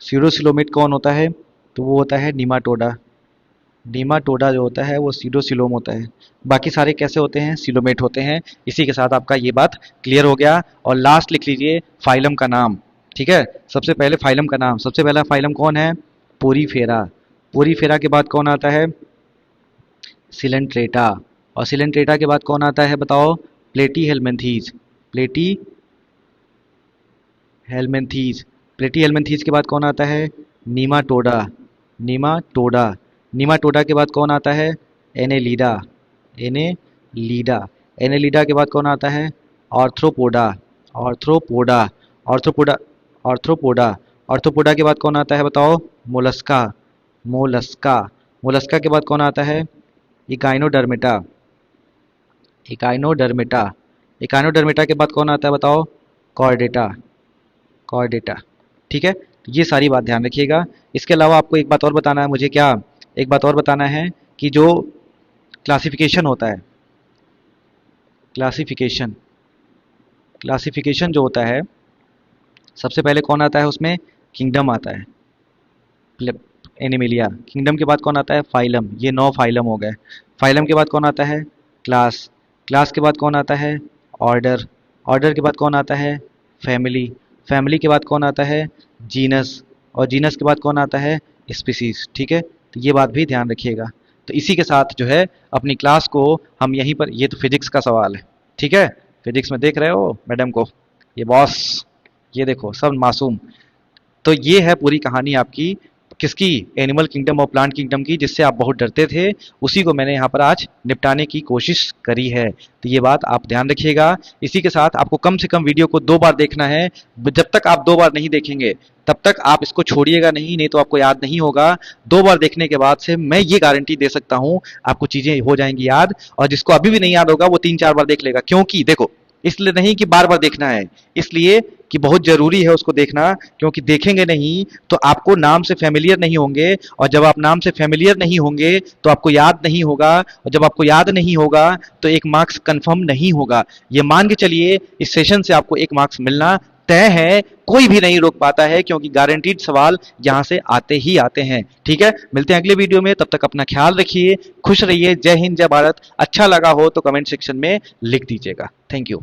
स्यूडोसिलोमेट कौन होता है? तो वो होता है निमाटोडा। निमाटोडा जो होता है वो स्यूडोसिलोम होता है। बाकी सारे कैसे होते हैं? सिलोमेट होते हैं। इसी के साथ आपका ये बात क्लियर हो गया। और लास्ट लिख लीजिए फाइलम का नाम। ठीक है। सबसे पहले फाइलम का नाम, सबसे पहला फाइलम कौन है? पोरीफेरा। पोरीफेरा के बाद कौन आता है? सिलेंट्रेटा। और सिलेंट्रेटा के बाद कौन आता है बताओ? Platyhelminthes, Platyhelminthes. प्लेटीहेल्मिन्थीज के बाद कौन आता है? नीमाटोडा, नीमाटोडा। नीमाटोडा के बाद कौन आता है? Annelida, Annelida. एनेलिडा के बाद कौन आता है? Arthropoda, arthropoda, arthropoda, arthropoda. Arthropoda के बाद कौन आता है बताओ? Mollusca, Mollusca. मोलस्का के बाद कौन आता है? इकाइनोडर्मिटा, इकाइनोडर्मिटा। इकाइनोडर्मिटा के बाद कौन आता है बताओ? Chordata, Chordata. ठीक है। तो ये सारी बात ध्यान रखिएगा। इसके अलावा आपको एक बात और बताना है मुझे। क्या? एक बात और बताना है कि जो क्लासिफिकेशन होता है, क्लासिफिकेशन, क्लासिफिकेशन जो होता है, सबसे पहले कौन आता है उसमें? किंगडम आता है, एनिमिलिया। किंगडम के बाद कौन आता है? फाइलम। ये 9 फाइलम हो गए। फाइलम के बाद कौन आता है? क्लास। क्लास के बाद कौन आता है? ऑर्डर। ऑर्डर के बाद कौन आता है? फैमिली। फैमिली के बाद कौन आता है? जीनस। और जीनस के बाद कौन आता है? स्पीसीज। ठीक है। तो ये बात भी ध्यान रखिएगा। तो इसी के साथ जो है अपनी क्लास को हम यहीं पर, ये तो फिजिक्स का सवाल है। ठीक है। फिजिक्स में देख रहे हो मैडम को, ये बॉस, ये देखो सब मासूम। तो ये है पूरी कहानी आपकी किसकी? एनिमल किंगडम और प्लांट किंगडम की, जिससे आप बहुत डरते थे। उसी को मैंने यहाँ पर आज निपटाने की कोशिश करी है। तो ये बात आप ध्यान रखिएगा। इसी के साथ आपको कम से कम वीडियो को 2 बार देखना है। जब तक आप 2 बार नहीं देखेंगे तब तक आप इसको छोड़िएगा नहीं तो आपको याद नहीं होगा। 2 बार देखने के बाद से मैं ये गारंटी दे सकता हूँ आपको चीजें हो जाएंगी याद। और जिसको अभी भी नहीं याद होगा वो 3-4 बार देख लेगा। क्योंकि देखो, इसलिए नहीं कि बार बार देखना है, इसलिए कि बहुत जरूरी है उसको देखना। क्योंकि देखेंगे नहीं तो आपको नाम से फेमिलियर नहीं होंगे, और जब आप नाम से फेमिलियर नहीं होंगे तो आपको याद नहीं होगा, और जब आपको याद नहीं होगा तो 1 मार्क्स कंफर्म नहीं होगा। ये मान के चलिए इस सेशन से आपको 1 मार्क्स मिलना तय है। कोई भी नहीं रोक पाता है, क्योंकि गारंटीड सवाल यहां से आते ही आते हैं। ठीक है। मिलते हैं अगले वीडियो में। तब तक अपना ख्याल रखिए, खुश रहिए। जय हिंद, जय भारत। अच्छा लगा हो तो कमेंट सेक्शन में लिख दीजिएगा। Thank you.